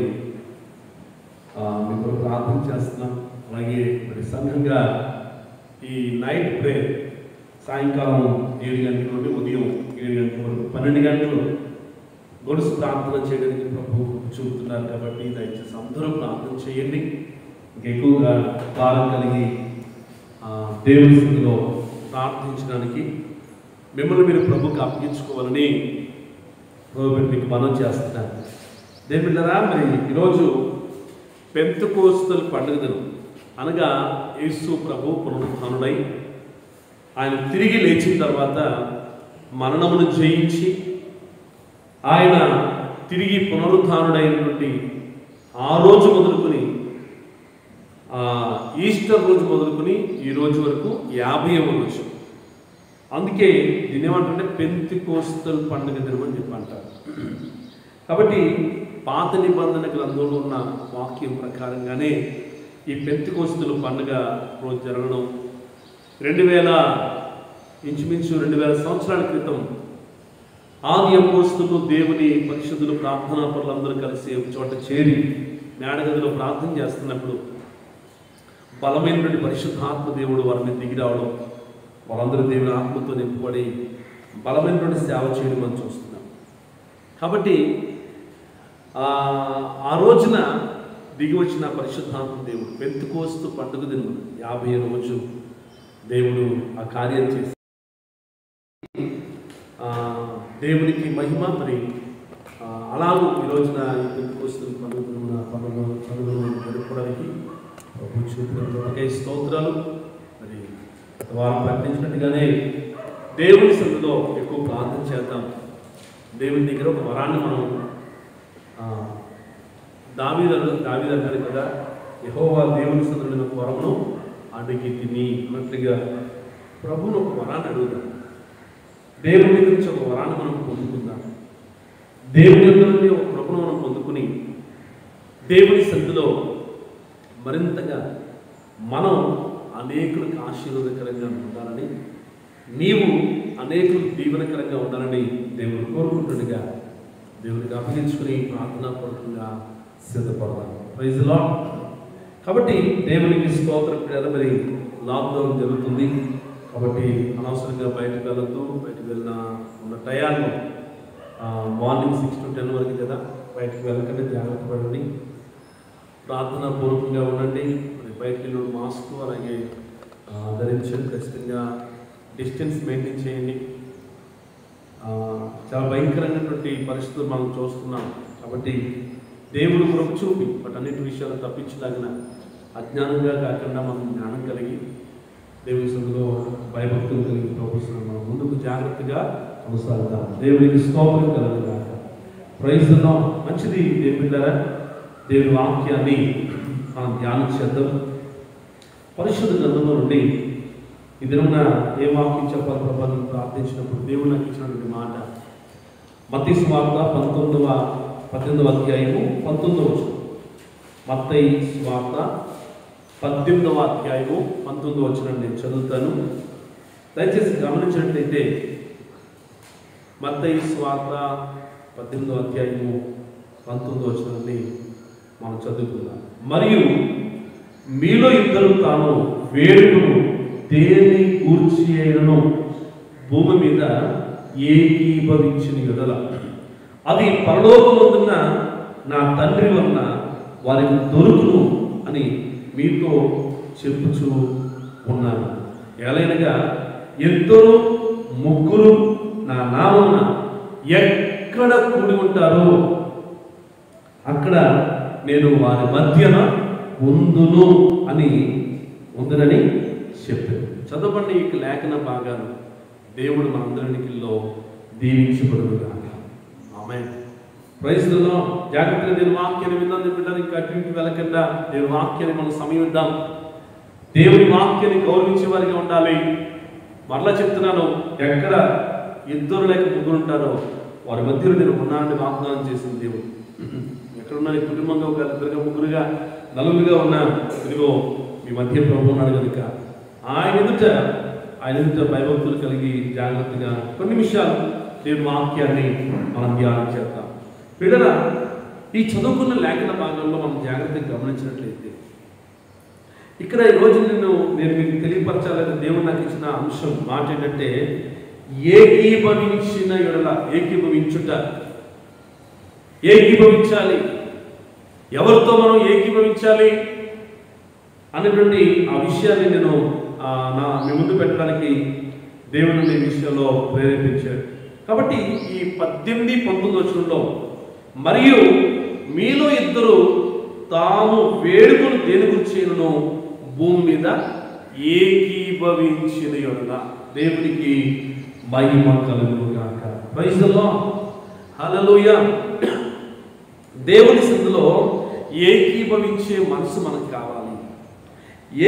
మీకు ప్రార్థన చేస్తున్నాం. అలాగే మరి సంఘంగా ఈ నైట్ ప్రేయర్ సాయంకాలం 7 గంటల నుండి ఉదయం 7 గంటల వరకు 12 గంటలు గొలుసు ప్రార్థన చేయడానికి ప్రభు చూపుతున్నారు. కాబట్టి దయచేసి అందరూ ప్రార్థన చేయండి. ఇంకెక్కువగా కాలం కలిగి దేవుని సందులో ప్రార్థించడానికి మిమ్మల్ని మీరు ప్రభుకి అప్పగించుకోవాలని మీకు మనం చేస్తున్నారు. దేవుళ్ళరా, మరి ఈరోజు పెంతెకోస్తు పండుగ దినం అనగా యేసు ప్రభు పునరుత్థానుడై ఆయన తిరిగి లేచిన తర్వాత మరణమును జయించి ఆయన తిరిగి పునరుత్థానుడైనటువంటి ఆ రోజు మొదలుకొని ఈస్టర్ రోజు మొదలుకొని ఈ రోజు వరకు 50వ రోజు. అందుకే దీన్ని ఏమంటే పెంతెకోస్తు పండుగ దినం అని చెప్పి అంటారు. కాబట్టి పాత నిబంధన గ్రంథంలో ఉన్న వాక్యం ప్రకారంగానే ఈ పెంతెకోస్తు పండుగ రోజు జరగడం 2000 సంవత్సరాల క్రితం ఆది అపోస్తలులు దేవుని పరిశుద్ధులు ప్రార్థనా పరులందరూ కలిసి ఒక చోట చేరి మేడగదిలో ప్రార్థన చేస్తున్నప్పుడు బలమైనటువంటి పరిశుద్ధాత్మ దేవుడు వారిని దిగి రావడం, వాళ్ళందరూ దేవుని ఆత్మతో నింపబడి బలమైనటువంటి సేవ చేయడం మనం చూస్తున్నాం. కాబట్టి ఆ రోజున దిగి వచ్చిన పరిశుద్ధాత్మ దేవుడు పెంతెకోస్తు పండుగ దినం 50వ రోజు దేవుడు ఆ కార్యం చేసి దేవునికి మహిమ. మరి అలాగూ ఈ రోజున ఈ పెంతెకోస్తు పండుగను జరుపుకోవడానికి స్తోత్రాలు. మరి వారు ప్రకటించినట్టుగానే దేవుని సన్నిధిలో ఎక్కువ ప్రార్థన చేద్దాం. దేవుని దగ్గర ఒక వరాన్ని మనం దావీదు అన్నారు కదా, యెహోవా దేవుని సన్నిధిలో ఒక వరమును అడిగి తిని అన్నట్లుగా ప్రభువును ఒక వరాన్ని అడుగుదాం. దేవుని దగ్గర నుంచి ఒక వరాన్ని మనం పొందుకుందాం. దేవుని దగ్గర నుండి ఒక కృపను మనం పొందుకుని దేవుని సన్నిధిలో మరింతగా మనం అనేకులకు ఆశీర్వాదకరంగా ఉండాలని, నీవు అనేకులకు దీవెనకరంగా ఉండాలని దేవుడు కోరుకుంటుండగా దేవుడికి అప్పగించుకుని ప్రార్థనాపూర్వకంగా సిద్ధపడదాం. Praise lord. కాబట్టి దేవునికి స్తోత్రం. మరి లాక్డౌన్ జరుగుతుంది కాబట్టి అనవసరంగా బయటకు వెళ్ళొద్దు. బయటకు వెళ్ళిన ఉన్న టయాల్లో మార్నింగ్ 6 to 10 వరకు కదా, బయటకు వెళ్ళకండి, జాగ్రత్త పడండి, ప్రార్థనాపూర్వకంగా ఉండండి. మరి బయటకు వెళ్ళి మాస్క్ అలాగే ధరించండి, ఖచ్చితంగా డిస్టెన్స్ మెయింటైన్ చేయండి. చాలా భయంకరమైనటువంటి పరిస్థితులు మనం చూస్తున్నాం కాబట్టి దేవుడు కృప చూపి వాటన్నిటి విషయాలు తప్పించలాగిన అజ్ఞానంగా కాకుండా మనం జ్ఞానం కలిగి దేవుని సన్నిధిలో భయభక్తులు కలిగి ప్రభుత్వం మనం ముందుకు జాగ్రత్తగా కొనసాగుతాం. దేవునికి స్తోత్రం కలుగుగాక. Praise the Lord. మంచిది దేవులారా, దేవుని వాక్యాన్ని మనం ధ్యానం చేద్దాం. పరిశుద్ధ గ్రంథంలో నుండి ఈ దినమున ఏ వాక్యం చెప్పాలి ప్రభా నేను ప్రార్థించినప్పుడు దేవుడు నాకు ఇచ్చినటువంటి మాట మత్తయి సువార్త 18వ అధ్యాయము 19వ వచనం. మత్తయి సువార్త 18వ అధ్యాయము 19వ వచనం నేను చదువుతాను. దయచేసి గమనించినట్లయితే మత్తయి సువార్త 18వ అధ్యాయము 19వ వచనాన్ని మనం చదువుకుందాం. మరియు మీలో ఇద్దరు తాను వేడుకను దేని కూర్చి అయినను భూమి మీద ఏకీభవించిన ఎడల అది పరలోకమందున్న నా తండ్రి వలన వారికి దొరుకును అని మీతో చెప్పుచూ ఉన్నాను. ఎలాగనగా ఇద్దరు ముగ్గురు నా నామమున ఎక్కడ కూడి ఉంటారో అక్కడ నేను వారి మధ్యన ఉందును అని ఉందని చెప్పారు. చదవండి ఈ లేఖన భాగాలు. దేవుడు మనందరిలో దీవించబడుగాక. ఆమేన్. Praise the Lord. జాగ్రత్తగా దేవుని వాక్యాన్ని విందాం. బిడ్డలు ఇంకా అటు ఇటు వెళ్ళకుండా దేవుని వాక్యాన్ని మనం సమయం ఇద్దాం. దేవుని వాక్యాన్ని గౌరవించే వారిగా ఉండాలి. మరలా చెప్తున్నాను, ఎక్కడ ఇద్దరు లేక ముగ్గురు ఉంటారో వారి మధ్యలో నేను ఉన్నానని వాగ్దానం చేసింది దేవుడు. ఎక్కడున్నా నీ కుటుంబంగా ఒక ఇద్దరుగా ముగ్గురుగా నలుగురుగా ఉన్నా ఇదిగో మీ మధ్య ప్రభు ఉన్నాడు కనుక ఆయన ఎదుట భయభక్తులు కలిగి జాగ్రత్తగా కొన్ని నిమిషాలు దేవుని వాక్యాన్ని మనం ధ్యానం చేద్దాం. పిల్లరా, ఈ చదువుకున్న లేఖన భాగంలో మనం జాగ్రత్తగా గమనించినట్లయితే ఇక్కడ ఈరోజు నేను మీకు తెలియపరచాలని దేవుడు నాకు ఇచ్చిన అంశం మాట ఏంటంటే ఏకీభవించిన ఎడల, ఏకీభవించుట, ఏకీభవించాలి. ఎవరితో మనం ఏకీభవించాలి అనేటువంటి ఆ విషయాన్ని నేను మీ ముందు పెట్టడానికి దేవుడు ఈ విషయంలో ప్రేరేపించాడు. కాబట్టి ఈ 18-19 వచనంలో మరియు మీలో ఇద్దరు తాము వేడుకను దేని గురించినను భూమి మీద ఏకీభవించిన యెడల దేవునికి మహిమ కలుగుగాక. Praise the Lord. హల్లెలూయా. దేవుని సన్నిధిలో ఏకీభవించే మనసు మనకు కావాలి.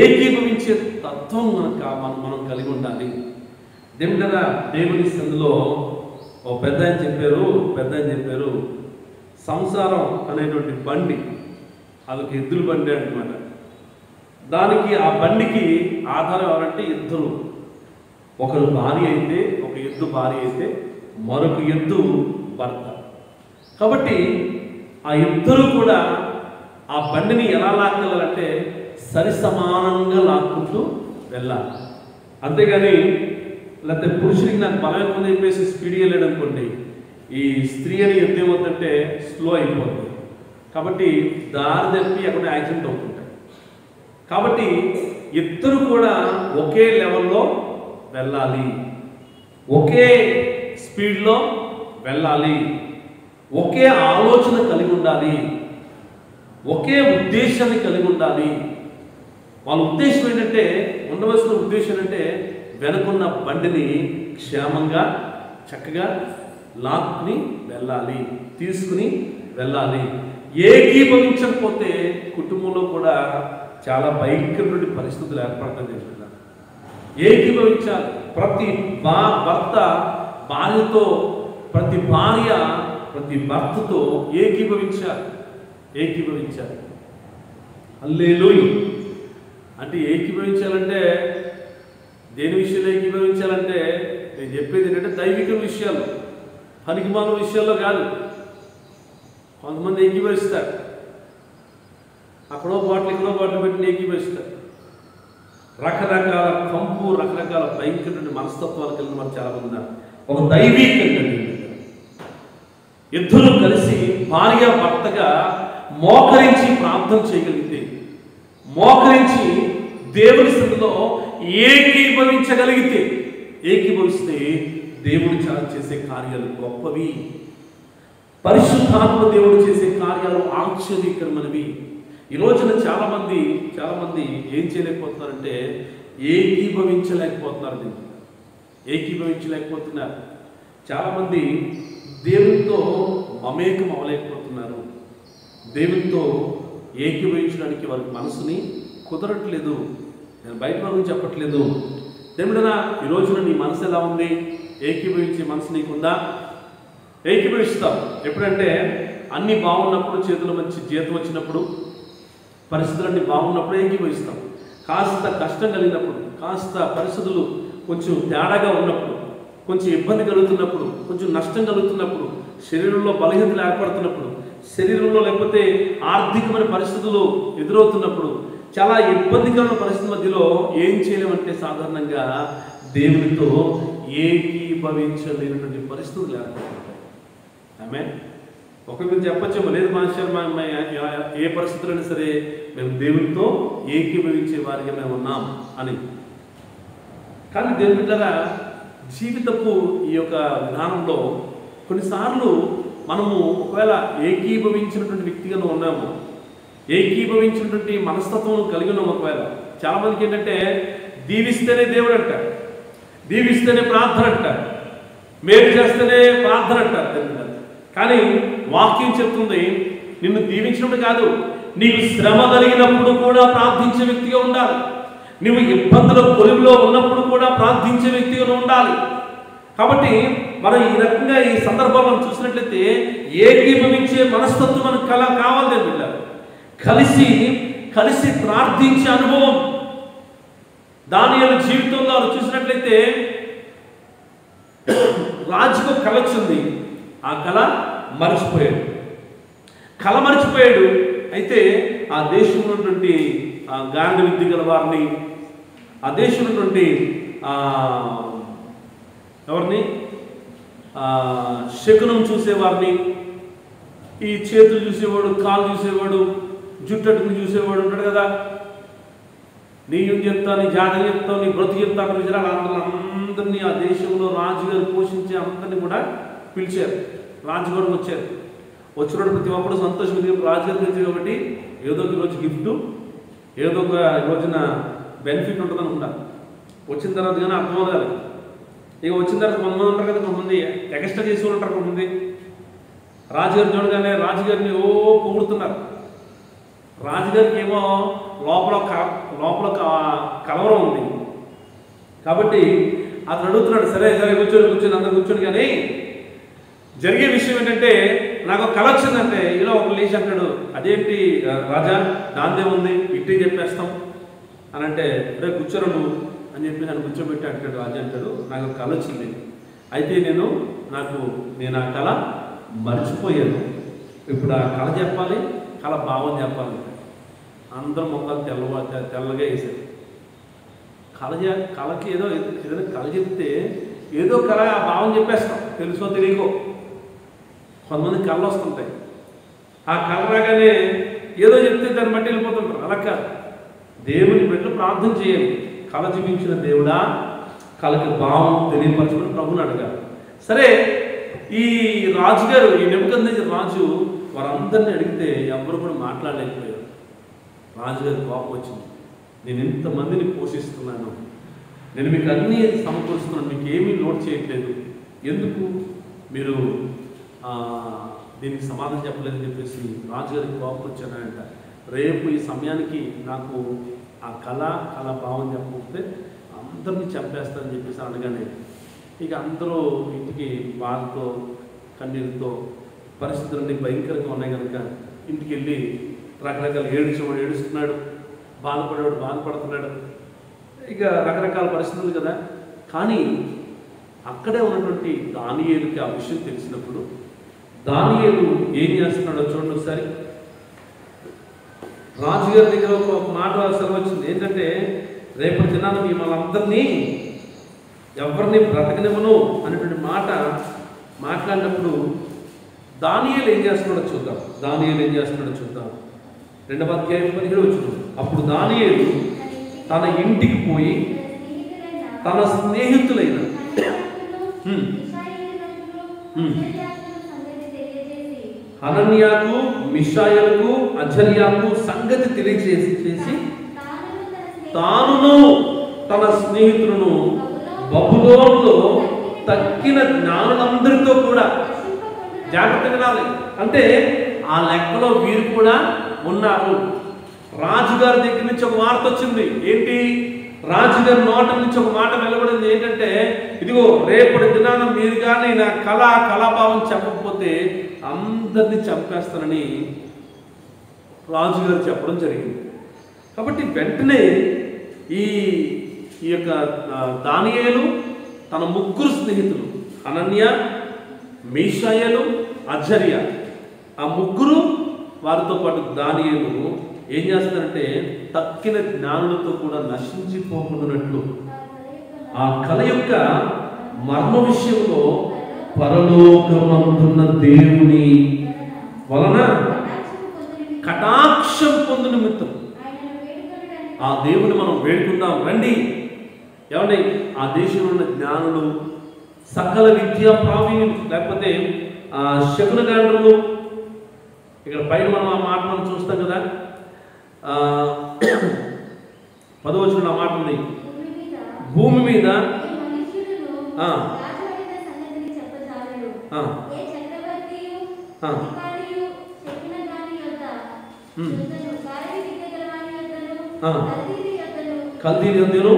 ఏకీభవించే తత్వం మనం కలిగి ఉండాలి. దేవుడా, దేవుని సన్నిధిలో ఓ పెద్ద చెప్పారు సంసారం అనేటువంటి బండి, అదొక ఎద్దుల బండి అన్నమాట. దానికి ఆ బండికి ఆధారం ఎవరంటే ఇద్దరు. ఒకరు భార్య అయితే, ఒక ఎద్దు భార్య అయితే, మరొక ఎద్దు భర్త. కాబట్టి ఆ ఇద్దరు కూడా ఆ బండిని ఎలా లాక్కెళ్ళాలంటే సరి సమానంగా లాక్కుంటూ వెళ్ళాలి. అంతేగాని లేకపోతే పురుషుడికి నాకు బలం ఎక్కువ చెప్పేసి స్పీడ్గా వెళ్ళాడు అనుకోండి, ఈ స్త్రీ అని ఎద్దు ఏమవుతుందంటే స్లో అయిపోతుంది. కాబట్టి దారి తప్పి అక్కడ యాక్సిడెంట్ అవుతుంటాయి. కాబట్టి ఇద్దరు కూడా ఒకే లెవెల్లో వెళ్ళాలి, ఒకే స్పీడ్లో వెళ్ళాలి, ఒకే ఆలోచన కలిగి ఉండాలి, ఒకే ఉద్దేశాన్ని కలిగి ఉండాలి. వాళ్ళ ఉద్దేశం ఏంటంటే, ఉండవలసిన ఉద్దేశం అంటే వెనుకున్న బండిని క్షేమంగా చక్కగా లాక్కుని వెళ్ళాలి, తీసుకుని వెళ్ళాలి. ఏకీభవించకపోతే కుటుంబంలో కూడా చాలా భయంకరమైన పరిస్థితులు ఏర్పడతాయి. ఏకీభవించాలి. ప్రతి భర్త భార్యతో, ప్రతి భార్య ప్రతి భర్తతో ఏకీభవించాలి. హల్లెలూయా. అంటే ఏకీభవించాలంటే దేని విషయంలో ఏకీభవించాలంటే నేను చెప్పేది ఏంటంటే దైవిక విషయాలు, పనికిమాల విషయాల్లో కాదు. కొంతమంది ఏకీభవిస్తారు, అక్కడో బాటిల్ ఇక్కడో బాటిల్ పెట్టి ఏకీభవిస్తారు. రకరకాల కంపు, రకరకాల భయంకరమైన మనస్తత్వాలు కలిగిన వారు చాలామంది ఉన్నారు. ఒక దైవీకంగా ఇద్దరు కలిసి భార్య భర్తగా మోకరించి ప్రార్థన చేయగలిగితే, మోకరించి దేవుని స్థితిలో ఏకీభవిస్తే దేవుడు చాలా చేసే కార్యాలు గొప్పవి. పరిశుద్ధాత్మ దేవుడు చేసే కార్యాలు ఆశ్చర్యకరమైనవి. ఈ రోజున చాలామంది ఏం చేయలేకపోతున్నారంటే ఏకీభవించలేకపోతున్నారు. చాలామంది దేవునితో మమేకం అవ్వలేకపోతున్నారు. దేవునితో ఏకీభవించడానికి వారికి మనసుని కుదరట్లేదు. నేను బయట వరకు చెప్పట్లేదు. దేవుడనా ఈ రోజున నీ మనసు ఎలా ఉంది? ఏకీభవించే మనసు నీకుందా? ఏకీభవిస్తాం ఎప్పుడంటే అన్నీ బాగున్నప్పుడు, చేతులు మంచి జీతం వచ్చినప్పుడు, పరిస్థితులన్నీ బాగున్నప్పుడు ఏకీభవిస్తాం. కాస్త కష్టం కలిగినప్పుడు, కాస్త పరిస్థితులు కొంచెం తేడాగా ఉన్నప్పుడు, కొంచెం ఇబ్బంది కలుగుతున్నప్పుడు, కొంచెం నష్టం కలుగుతున్నప్పుడు, శరీరంలో బలహీనతలు ఏర్పడుతున్నప్పుడు, శరీరంలో లేకపోతే ఆర్థికమైన పరిస్థితులు ఎదురవుతున్నప్పుడు, చాలా ఇబ్బందికరమైన పరిస్థితి మధ్యలో ఏం చేయలేమంటే సాధారణంగా దేవునితో ఏకీభవించలేనటువంటి పరిస్థితులు ఏర్పడుతుంటాయి. ఆమె ఒకరికి చెప్పచ్చేమో, లేదు మాస్టర్ ఏ పరిస్థితులైనా సరే మేము దేవునితో ఏకీభవించే వారిగా మేము ఉన్నాం అని. కానీ దేవుని బిడ్డలారా, జీవితపు ఈ యొక్క విధానంలో కొన్నిసార్లు మనము ఒకవేళ ఏకీభవించినటువంటి వ్యక్తిగా ఉన్నాము, ఏకీభవించినటువంటి మనస్తత్వం కలిగి ఉన్నాము. ఒకవేళ చాలామందికి ఏంటంటే దీవిస్తేనే దేవుడు అంటారు, దీవిస్తేనే ప్రార్థన అంటారు, మేలు చేస్తేనే ప్రార్థన అంటారు. కానీ వాక్యం చెప్తుంది నిన్ను దీవించినప్పుడు కాదు, నీకు శ్రమ కలిగినప్పుడు కూడా ప్రార్థించే వ్యక్తిగా ఉండాలి. నువ్వు ఇబ్బందుల కొలువులో ఉన్నప్పుడు కూడా ప్రార్థించే వ్యక్తిగా ఉండాలి. కాబట్టి మనం ఈ రకంగా ఈ సందర్భంలో చూసినట్లయితే ఏకీభవించే మనస్తత్వం మనకు కావాలి. బిడ్డ కలిసి ప్రార్థించే అనుభవం దానియేలు జీవితంలో చూసినట్లయితే రాజుకు కళ వచ్చింది, ఆ కళ మరిచిపోయాడు. అయితే ఆ దేశంలో ఉన్నటువంటి గాంధీ విద్య గల వారిని, ఆ దేశంలో ఉన్నటువంటి ఎవరిని శకునం చూసేవారిని, ఈ చేతులు చూసేవాడు, కాలు చూసేవాడు, జుట్టట్టుకుని చూసేవాడు ఉంటాడు కదా. నీ చెప్తా, నీ జాతకం చెప్తావు, నీ బ్రతుకు చెప్తా అందరినీ ఆ దేశంలో రాజుగారు పోషించే అందరినీ కూడా పిలిచారు. రాజుగారు వచ్చారు. వచ్చినప్పుడు ప్రతి ఒక్కరు సంతోషం. రాజుగారు పిలిచి కాబట్టి ఏదో ఒక రోజు గిఫ్ట్, ఏదో ఒక రోజున బెనిఫిట్ ఉంటుంది అనుకుంటా. వచ్చిన తర్వాత కానీ అర్థం అవ్వాలి. ఇక వచ్చిన తర్వాత కొంతమంది ఉంటారు కదా, కొంతమంది ఎక్స్ట్రా చేసి ఉంటారు. కొంతమంది రాజుగారు చూడగానే రాజుగారిని పొగుడుతున్నారు. రాజుగారికి ఏమో లోపల కలవరం ఉంది కాబట్టి అతను అడుగుతున్నాడు, సరే కూర్చొని అందరు కూర్చొని. కానీ జరిగే విషయం ఏంటంటే నాకు కళ వచ్చిందంటే ఇలా ఒక లేచి అంటాడు, అదేంటి రాజా దాందే ఉంది, ఇట్టే చెప్పేస్తాం అని అంటే, రే కూర్చోరు నువ్వు అని చెప్పి నన్ను కూర్చోబెట్టి అంటాడు. రాజా అంటాడు, నాకు కళ వచ్చింది, అయితే నేను ఆ కళ మర్చిపోయాను. ఇప్పుడు ఆ కళ చెప్పాలి, కళ భావం చెప్పాలి. అందరూ మొక్కలు తెల్లగా వేసారు. కళకి ఏదైనా కళ చెప్తే ఏదో కళ ఆ భావం చెప్పేస్తాం, తెలుసో తెలియకో. కొంతమంది కళ్ళు వస్తుంటాయి, ఆ కళ రాగానే ఏదో చెప్తే దాన్ని బట్టి వెళ్ళిపోతుంటారు. అలా కాదు, దేవుని బిడ్డలు ప్రార్థన చేయాలి. కళ చూపించిన దేవుడా, కళకి భావం తెలియపరచుకుని ప్రభుని అడగాలి. సరే, ఈ రాజుగారు, ఈ నెబుకద్నెజరు రాజు వారందరినీ అడిగితే ఎవరు కూడా మాట్లాడలేకపోయారు. రాజుగారి కోపం వచ్చింది, నేను ఇంతమందిని పోషిస్తున్నాను, నేను మీకు అన్నీ సమకూరుస్తున్నాను, మీకు ఏమీ లోటు చేయట్లేదు, ఎందుకు మీరు దీనికి సమాధానం చెప్పలేదని చెప్పేసి రాజుగారికి కోపం వచ్చానంట. రేపు ఈ సమయానికి నాకు ఆ కళ భావం చెప్పకపోతే అందరినీ చంపేస్తానని చెప్పేసి అనగానే ఇక అందరూ ఇంటికి బాధతో, కన్నీరుతో, పరిస్థితులన్నీ భయంకరంగా ఉన్నాయి కనుక ఇంటికి వెళ్ళి రకరకాల ఏడ్చేవాడు ఏడుస్తున్నాడు, బాధపడేవాడు బాధపడుతున్నాడు, ఇక రకరకాల పరిస్థితులు కదా. కానీ అక్కడే ఉన్నటువంటి దానియేలుకి ఆ విషయం తెలిసినప్పుడు దానియేలు ఏం చేస్తున్నాడో చూడండి ఒకసారి. రాజుగారి దగ్గర ఒక మాట సెలవు వచ్చింది ఏంటంటే, రేపటి దినాన మిమ్మల్ని అందరినీ ఎవరిని బ్రతకనివ్వను అనేటువంటి మాట మాట్లాడినప్పుడు దానియేలు ఏం చేస్తున్నాడో చూద్దాం. దానియేలు ఏం చేస్తున్నాడో చూద్దాం. 2వ అధ్యాయం 17 వచనం. అప్పుడు దానియేలు తన ఇంటికి పోయి తన స్నేహితులైన హనన్యాకు, మిషాయలకు, అజర్యాకు సంగతి తెలియజేసి తానును తన స్నేహితులను బబులోనులో తక్కిన జ్ఞానులందరితో కూడా, జాగ్రత్తగా వినాలి, అంటే ఆ లెక్కలో వీరు కూడా ఉన్నారు. రాజుగారి దగ్గర నుంచి ఒక వార్త వచ్చింది. ఏంటి? రాజుగారి నోట నుంచి ఒక మాట వెలువడింది. ఏంటంటే, ఇదిగో రేపటి దినాన మీరు కానీ నా కళాభావం చెప్పకపోతే అందరినీ చంపేస్తానని రాజుగారు చెప్పడం జరిగింది. కాబట్టి వెంటనే ఈ యొక్క దానియేలు తన 3 స్నేహితులు హనన్య, మీషాయలు, అజర్య, ఆ 3 వారితో పాటు దానియేలు ఏం చేస్తారంటే తక్కిన జ్ఞానులతో కూడా నశించిపోకున్నట్లు ఆ కళ యొక్క మర్మ విషయంలో పరలోకమందున్న దేవుని వలన కటాక్షం పొందు నిమిత్తం ఆ దేవుని మనం వేడుకుందాం రండి. ఏమండి? ఆ దేశంలో ఉన్న జ్ఞానులు, సకల విద్యా ప్రావీణ్యులు, లేకపోతే శకునగాండ్రులు, ఇక్కడ పైన మనం ఆ మాట మనం చూస్తాం కదా. 10వ వచనం ఆ మాట ఉంది. భూమి మీద కల్దీయులను.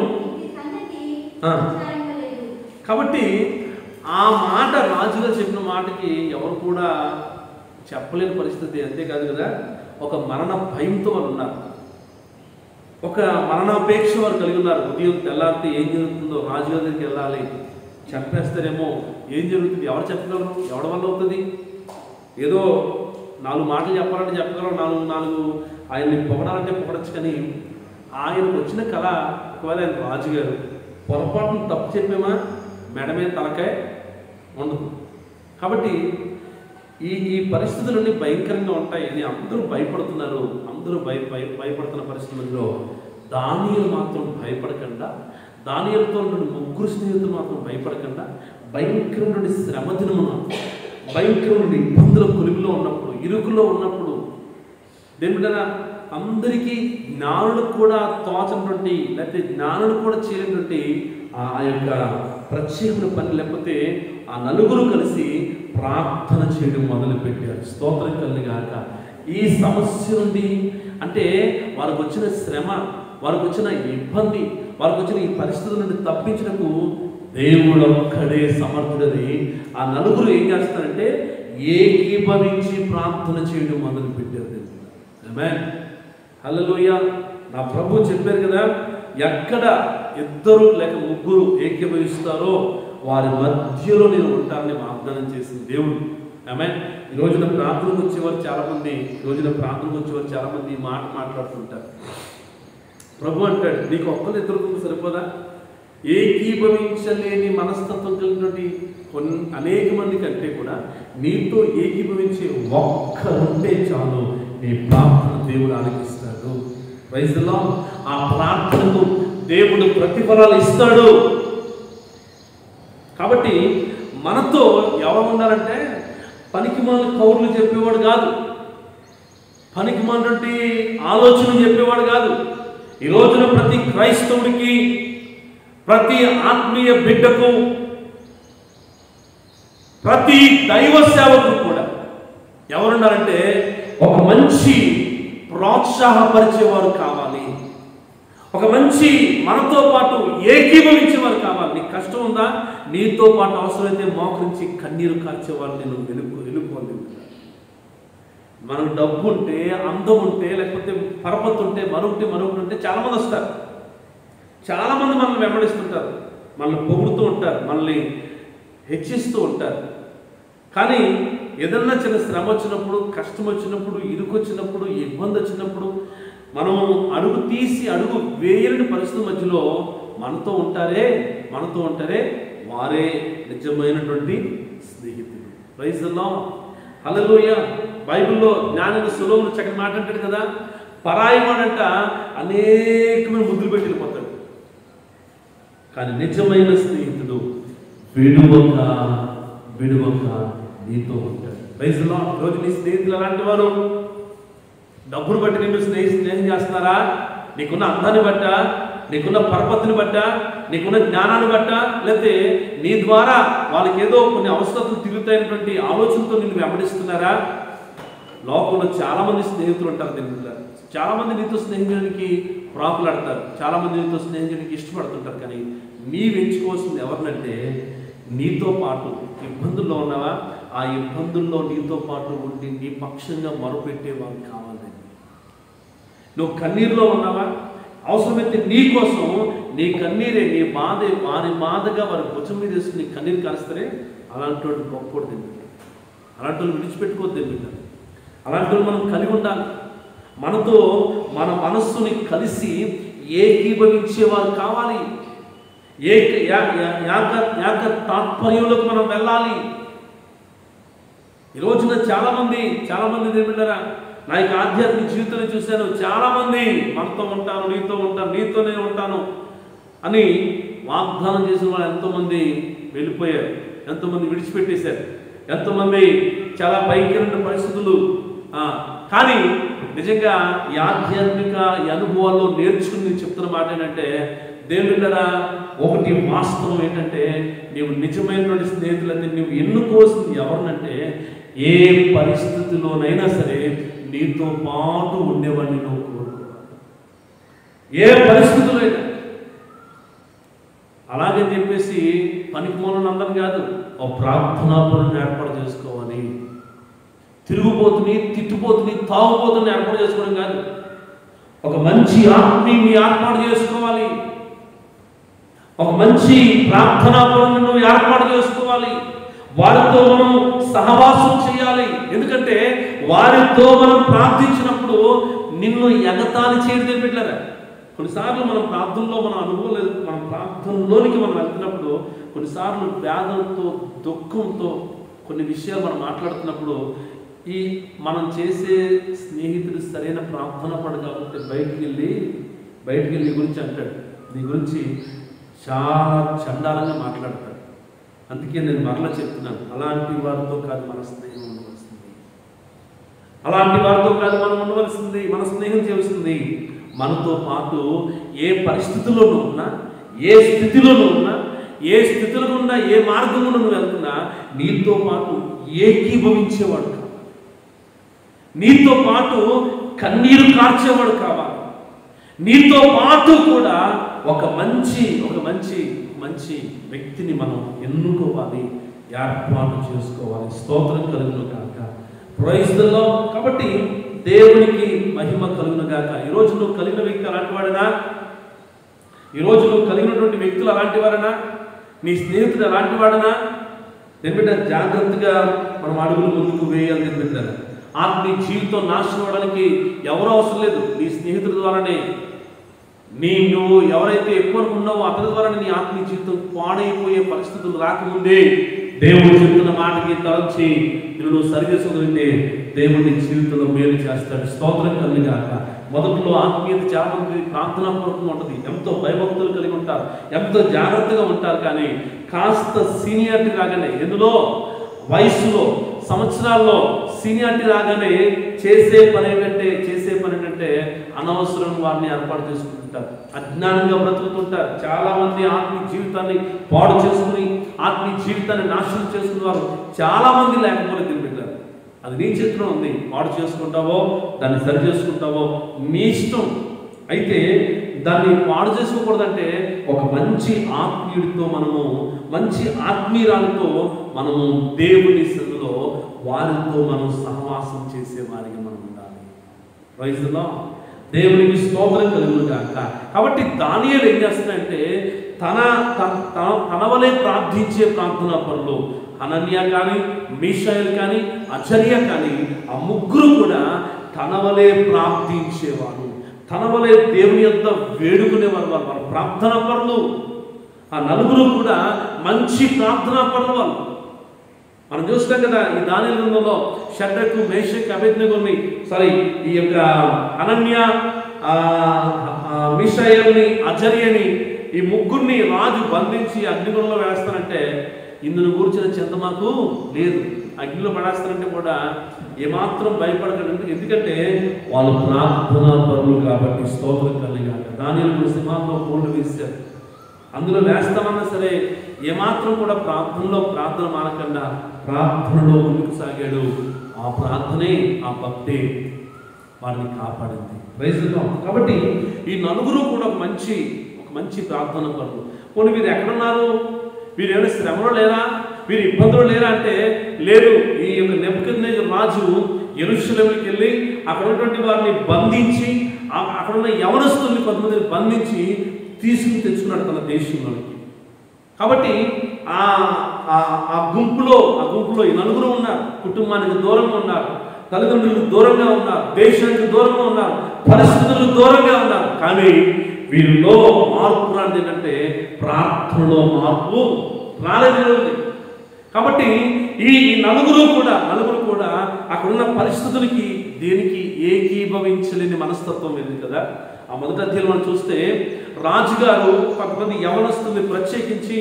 కాబట్టి ఆ మాట రాజుగారు చెప్పిన మాటకి ఎవరు కూడా చెప్పలేని పరిస్థితి. అంతేకాదు కదా, ఒక మరణ భయంతో వాళ్ళు ఉన్నారు, ఒక మరణాపేక్ష వారు కలిగి ఉన్నారు. ఉదయం తెల్లారితే ఏం జరుగుతుందో, రాజుగారి దగ్గరికి వెళ్ళాలి, చంపేస్తారేమో, ఏం జరుగుతుంది, ఎవరు చెప్పగలరు, ఎవరి వల్ల అవుతుంది? ఏదో 4 మాటలు చెప్పాలంటే చెప్పగలరు, 4 ఆయన్ని పొగడాలంటే పొగడచ్చు. కానీ ఆయనకు వచ్చిన కళ, ఒకవేళ ఆయన రాజుగారు పొరపాటును తప్పు చెప్పామా మెడ మీద తలకాయ ఉండదు. కాబట్టి ఈ పరిస్థితులన్నీ భయంకరంగా ఉంటాయి అని అందరూ భయపడుతున్నారు. అందరూ భయపడుతున్న పరిస్థితుల్లో దానియేలు మాత్రం భయపడకుండా, దానియేలుతో ఉన్న 3 స్నేహితులు మాత్రం భయపడకుండా, భయంకరమైన శ్రమ దినమున, భయంకరమైన ఇబ్బందుల కొలిమిలో ఉన్నప్పుడు, ఇరుకులో ఉన్నప్పుడు, దేనికైనా అందరికీ జ్ఞానులకు కూడా తోచనటువంటి, లేకపోతే జ్ఞానులు కూడా చేయనటువంటి ఆ యొక్క ప్రత్యేకమైన పని, లేకపోతే ఆ 4 కలిసి ప్రార్థన చేయడం మొదలుపెట్టారు. స్తోత్రం కలిగాక. ఈ సమస్య నుండి, అంటే వారికి వచ్చిన శ్రమ, వారికి వచ్చిన ఇబ్బంది, వారికి వచ్చిన ఈ పరిస్థితుల నుండి తప్పించడానికి దేవుడు ఒక్కడే సమర్థుడని ఆ 4 ఏం చేస్తారంటే ఏకీభవించి ప్రార్థన చేయడం మొదలుపెట్టారు. ఆమేన్, హల్లెలూయా. నా ప్రభు చెప్పారు కదా, ఎక్కడ 2 లేక 3 ఏకీభవిస్తారో వారి మధ్యలో నేను ఉంటానని వాగ్దానం చేసిన దేవుడు. ఆమేన్. ఈ రోజున ప్రార్థనకు వచ్చేవారు చాలామంది, ఈ మాట మాట్లాడుతుంటారు. ప్రభు అంటాడు, నీకు 1-2 సరిపోదా? ఏకీభవించలేని మనస్తత్వం కలిగినటువంటి అనేక మంది కంటే కూడా నీతో ఏకీభవించే ఒక్కరుంటే చాలు, నీ ప్రార్థన దేవుడు ఆలకిస్తాడు. Praise the Lord. ఆ ప్రార్థనకు దేవుడు ప్రతిఫలాలు ఇస్తాడు. కాబట్టి మనతో ఎవరు ఉండాలంటే పనికిమాలిన కౌరులు చెప్పేవాడు కాదు, పనికిమాలినటువంటి ఆలోచన చెప్పేవాడు కాదు. ఈ రోజున ప్రతి క్రైస్తవుడికి, ప్రతి ఆత్మీయ బిడ్డకు, ప్రతి దైవ సేవకు కూడా ఎవరున్నారంటే ఒక మంచి ప్రోత్సాహపరిచేవారు కావాలి, ఒక మంచి మనతో పాటు ఏకీభవించేవారు కావాలి. నీకు కష్టం ఉందా, నీతో పాటు అవసరమైతే మోకరించి కన్నీరు కార్చేవారు నేను ఎన్నుకోవాలి. మనకు డబ్బు ఉంటే, అందం ఉంటే, లేకపోతే పరపతి ఉంటే, మరొకటి ఉంటే చాలామంది వస్తారు. చాలామంది మనల్ని వెంబడిస్తుంటారు, మనల్ని పొగుడుతూ ఉంటారు, మనల్ని హెచ్చిస్తూ ఉంటారు. కానీ ఏదన్నా చిన్న శ్రమ వచ్చినప్పుడు, కష్టం వచ్చినప్పుడు, ఇరుకు వచ్చినప్పుడు, ఇబ్బంది వచ్చినప్పుడు మనం అడుగు తీసి అడుగు వేయని పరిస్థితుల మధ్యలో మనతో ఉంటారే వారే నిజమైనటువంటి స్నేహితులు. ప్రైజ్ ది లార్డ్, హల్లెలూయా. బైబిల్లో జ్ఞానుడు సులోమును చక్కని మాట అంటాడు కదా, పరాయి వాడంట అనేకమైన ముద్దులు పెట్టి వెళ్ళిపోతాడు, కానీ నిజమైన స్నేహితుడు విడువక నీతో ఉంటాడు. Praise the lord. రోజు నీ స్నేహితులు అలాంటి వారు డబ్బును బట్టి నిన్ను స్నేహం చేస్తున్నారా? నీకున్న అందాన్ని బట్ట, నీకున్న పరపతిని బట్ట, నీకున్న జ్ఞానాన్ని బట్ట, లేకపోతే నీ ద్వారా వాళ్ళకి ఏదో కొన్ని అవసరతలు తిరుగుతాయినటువంటి ఆలోచనతో నిన్ను వెంబడిస్తున్నారా? లోకంలో చాలామంది స్నేహితులు ఉంటారు. దీని చాలామంది నీతో స్నేహం చేయడానికి ప్రాకులాడతారు, చాలామంది నీతో స్నేహం చేయడానికి ఇష్టపడుతుంటారు. కానీ నీవు ఎంచుకోవాల్సింది ఎవరినంటే, నీతో పాటు ఇబ్బందుల్లో ఉన్నావా, ఆ ఇబ్బందుల్లో నీతో పాటు ఉండి నీ పక్షంగా మొరపెట్టే వాళ్ళు కావాలండి. నువ్వు కన్నీరులో ఉన్నావా, అవసరమైతే నీ కోసం నీ కన్నీరే, నీ బాధే వారి బాధగా వారి భుజం మీద వేసుకుని కన్నీరు కాలుస్తారే, అలాంటి వాడు గొప్పడు తింటాడు. అలాంటి వాళ్ళు విడిచిపెట్టుకోవద్దు తింటారు. అలాంటి వాళ్ళు మనం కలిగి ఉండాలి. మనతో మన మనస్సుని కలిసి ఏకీభవించేవారు కావాలి. యాక తాత్పర్యంలోకి మనం వెళ్ళాలి. ఈ రోజున చాలామంది ఏమిటారా, నా యొక్క ఆధ్యాత్మిక జీవితాన్ని చూశాను, చాలామంది మనతో ఉంటాను, నీతోనే ఉంటాను అని వాగ్దానం చేసిన వాళ్ళు ఎంతోమంది వెళ్ళిపోయారు, ఎంతోమంది విడిచిపెట్టేశారు, ఎంతోమంది చాలా భయంకరమైన పరిస్థితులు. కానీ నిజంగా ఈ ఆధ్యాత్మిక అనుభవాల్లో నేర్చుకుని నేను చెప్తున్న మాట ఏంటంటే, దేవుళ్ళరా, ఒకటి వాస్తవం ఏంటంటే, నీవు నిజమైనటువంటి స్నేహితులంటే నువ్వు ఎన్నుకోవాల్సింది ఎవరినంటే, ఏ పరిస్థితిలోనైనా సరే నీతో పాటు ఉండేవాడిని నువ్వు కోరుకోవాలి. ఏ పరిస్థితుల్లో అయినా. అలాగని చెప్పేసి పనికిమాలిన అందరం కాదు, ఒక ప్రార్థనాపరుని ఏర్పాటు చేసుకోవాలి. తిరుగుబోతుని, తిట్టుపోతుని, తాగుబోతుని ఏర్పాటు చేసుకోవడం కాదు, ఒక మంచి ఆత్మీయుని ఏర్పాటు చేసుకోవాలి. ఒక మంచి ప్రార్థనాపరుని నువ్వు ఏర్పాటు చేసుకోవాలి. వారితో మనం సహవాసం చేయాలి. ఎందుకంటే వారితో మనం ప్రార్థించినప్పుడు నిన్ను ఎగతాళి చేయడం పెట్టలేరా. కొన్నిసార్లు మనం ప్రార్థనలో మనం అనుభవం లేదు, మన ప్రార్థనలోనికి మనం వెళ్తున్నప్పుడు కొన్నిసార్లు వేదనతో, దుఃఖంతో కొన్ని విషయాలు మనం మాట్లాడుతున్నప్పుడు ఈ మనం చేసే స్నేహితుడు సరైన ప్రార్థన పడు కాబట్టి బయటికి వెళ్ళి నీ గురించి అంటాడు, నీ గురించి చాలా చండాలంగా మాట్లాడతాడు. అందుకే నేను మరలా చెప్తున్నాను, అలాంటి వారితో కాదు మన స్నేహం ఉండవలసింది. అలాంటి వారితో కాదు మనం ఉండవలసింది. మన స్నేహం చేస్తుంది మనతో పాటు ఏ పరిస్థితుల్లోనూ ఉన్నా, ఏ స్థితిలోనూ ఉన్నా, ఏ స్థితుల గుండా, ఏ మార్గం గుండా నువ్వు వెళ్తున్నా నీతో పాటు ఏకీభవించేవాడు కావాలి. నీతో పాటు కన్నీరు కార్చేవాడు కావాలి. నీతో పాటు కూడా ఒక మంచి వ్యక్తిని మనం ఎన్నుకోవాలి, ఏర్పాటు చేసుకోవాలి. స్తోత్రం కలుగును గాక. Praise the lord. కాబట్టి దేవునికి మహిమ కలుగును గాక. ఈరోజు నువ్వు కలిగిన వ్యక్తి అలాంటి వాడనా? ఈరోజు నువ్వు కలిగినటువంటి వ్యక్తులు అలాంటి వాడనా? నీ స్నేహితుడు అలాంటి వాడనా? నిన్న జాగ్రత్తగా మనం అడుగులు ముందుకు వేయాలి. నిన్న ఆత్మీయ జీవితం నాశనం అవడానికి ఎవరు అవసరం లేదు, నీ స్నేహితుల ద్వారానే. నువ్వు ఎవరైతే ఎక్కువ అనుకున్నావో అతని ద్వారా నీ ఆత్మీయ జీవితం పాడైపోయే పరిస్థితులు రాకముందే దేవుడు చెప్తున్న మాటకి తలంచి నువ్వు సరి చేసుకోగలిగితే దేవుడి జీవితంలో మేలు చేస్తాడు. స్తోత్రం కలుగును గాక. మొదట్లో ఆత్మీయత చాలా మంది ప్రార్థనాపూర్వకంగా ఉంటుంది, ఎంతో భయభక్తులు కలిగి ఉంటారు, ఎంతో జాగ్రత్తగా ఉంటారు. కానీ కాస్త సీనియారిటీ రాగానే, ఎందులో వయసులో, సంవత్సరాల్లో సీనియారిటీ రాగానే చేసే పని ఏంటంటే అనవసరం వారిని ఏర్పాటు చేసుకుంటుంటారు, అజ్ఞానంగా బ్రతుకుతుంటారు. చాలా మంది ఆత్మీయ జీవితాన్ని పాడు చేసుకుని, ఆత్మీయ జీవితాన్ని నాశనం చేసుకునే వారు చాలా మంది లేకపోతే తిరిగిపోతారు. అది నీ చేతిలో ఉంది. పాడు చేసుకుంటావో, దాన్ని సరి చేసుకుంటావో నీ ఇష్టం. అయితే దాన్ని పాడు చేసుకోకూడదంటే ఒక మంచి ఆత్మీయుడితో, మంచి ఆత్మీయురాలతో మనము దేవుని సన్నిధిలో వారితో మనం సహవాసం చేసే వారికి మనం ఉండాలి. Praise the lord. దేవునికి స్తోత్రం కలుగును గాక. కాబట్టి దానియేలు ఏం చేస్తాడంటే తన వలె ప్రార్థించే ప్రార్థనా పరులు హనన్యా కానీ, మీషాయేలు కానీ, అజర్యా కానీ, ఆ ముగ్గురు కూడా తన వలె ప్రార్థించేవారు, తన వలె దేవుని యొద్ద వేడుకునేవారు. వారు ప్రార్థనా పరులు. ఆ నలుగురు కూడా మంచి ప్రార్థనా పరులు వాళ్ళు. మనం చూస్తాం కదా ఈ దానియేలు గ్రంథంలో షడ్రకు, మేషకు, అబేద్నెగోని ఈ యొక్క హనన్యా, మీషాయేలుని, అజర్యని, ఈ ముగ్గురిని రాజు బంధించి అగ్నిగుణంలో వేస్తానంటే ఇందును కూర్చిన చింత మాకు లేదు. అగ్నిలో పడేస్తానంటే కూడా ఏమాత్రం భయపడకండి. ఎందుకంటే వాళ్ళు ప్రార్థనా పరులు కాబట్టి. స్తోత్రం కలిగాక. దానియేలు సింహాల్లో పూలు వేశారు. అందులో వేస్తామన్నా సరే ఏమాత్రం కూడా ప్రార్థన మానకుండా ప్రార్థనలో ముందుకు సాగాడు. ఆ ప్రార్థనే, ఆ భక్తే వారిని కాపాడింది. Praise the lord. కాబట్టి ఈ నలుగురు కూడా ఒక మంచి ప్రార్థన పరులు. పోనీ వీరు ఎక్కడున్నారు? వీరు ఏమైనా శ్రమలో లేరా? వీరు ఇబ్బందులు లేరా అంటే లేదు. ఈ యొక్క నెబుకద్నెజరు రాజు యెరూషలేముకి వెళ్ళి అక్కడ ఉన్నటువంటి వారిని బంధించి, అక్కడున్న యవనస్తుల్ని కొంతమందిని బంధించి తెచ్చుకున్నాడు తన దేశంలోనికి. కాబట్టి ఆ గుంపులో ఈ నలుగురు ఉన్నారు. కుటుంబానికి దూరంగా ఉన్నారు, తల్లిదండ్రులకు దూరంగా ఉన్నారు, దేశానికి దూరంగా ఉన్నారు, పరిస్థితులకు దూరంగా ఉన్నారు. కానీ వీరిలో మార్పు రానిది ఏంటంటే ప్రార్థనలో మార్పు రాలేదు. కాబట్టి ఈ నలుగురు కూడా అక్కడున్న పరిస్థితులకి దేనికి ఏకీభవించలేని మనస్తత్వం ఉంది కదా. ఆ మొదటి అధ్యాయం మనం చూస్తే రాజుగారు కొంతమంది యవనస్తుల్ని ప్రత్యేకించి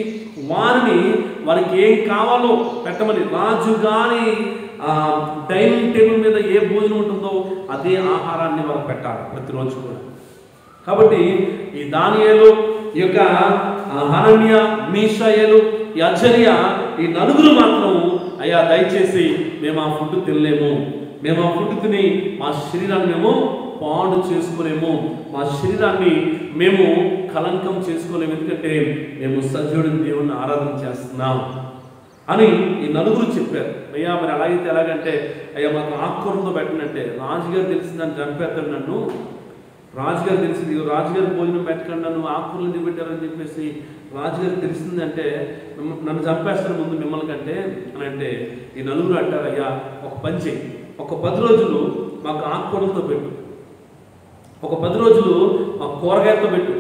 వారికి ఏం కావాలో పెట్టమని, రాజుగారి డైనింగ్ టేబుల్ మీద ఏ భోజనం ఉంటుందో అదే ఆహారాన్ని వారు పెట్టాలి ప్రతిరోజు కూడా. కాబట్టి ఈ దానియేలు, ఈ యొక్క హనన్యా, మీషాయేలు, ఈ అజర్యా, ఈ నలుగురు మాత్రం అయ్యా దయచేసి మేము ఆ ఫుడ్ తినలేము, మేము ఆ ఫుడ్ తిని మా శరీరాన్ని మేము పాడు చేసుకోలేము, మా శరీరాన్ని మేము కలంకం చేసుకోలేము, ఎందుకంటే మేము సజీవుడి దేవుణ్ణి ఆరాధన చేస్తున్నాం అని ఈ నలుగురు చెప్పారు. అయ్యా మరి అలాగైతే ఎలాగంటే అయ్యా మాకు ఆకుకూరతో పెట్టినట్టే రాజుగారు తెలిసిందని చంపేస్తాడు నన్ను, రాజుగారు తెలిసింది రాజుగారు భోజనం పెట్టకుండా నువ్వు ఆకుకూరలు ఎందుకు పెట్టారని చెప్పేసి రాజుగారు తెలిసిందంటే నన్ను చంపేస్తాను ముందు మిమ్మల్ని కంటే అని అంటే ఈ నలుగురు అంటారు అయ్యా ఒక పని చెయ్యి, ఒక 10 రోజులు మాకు ఆకుకూరలతో పెట్టు, ఒక 10 రోజులు మాకు కూరగాయలతో పెట్టు,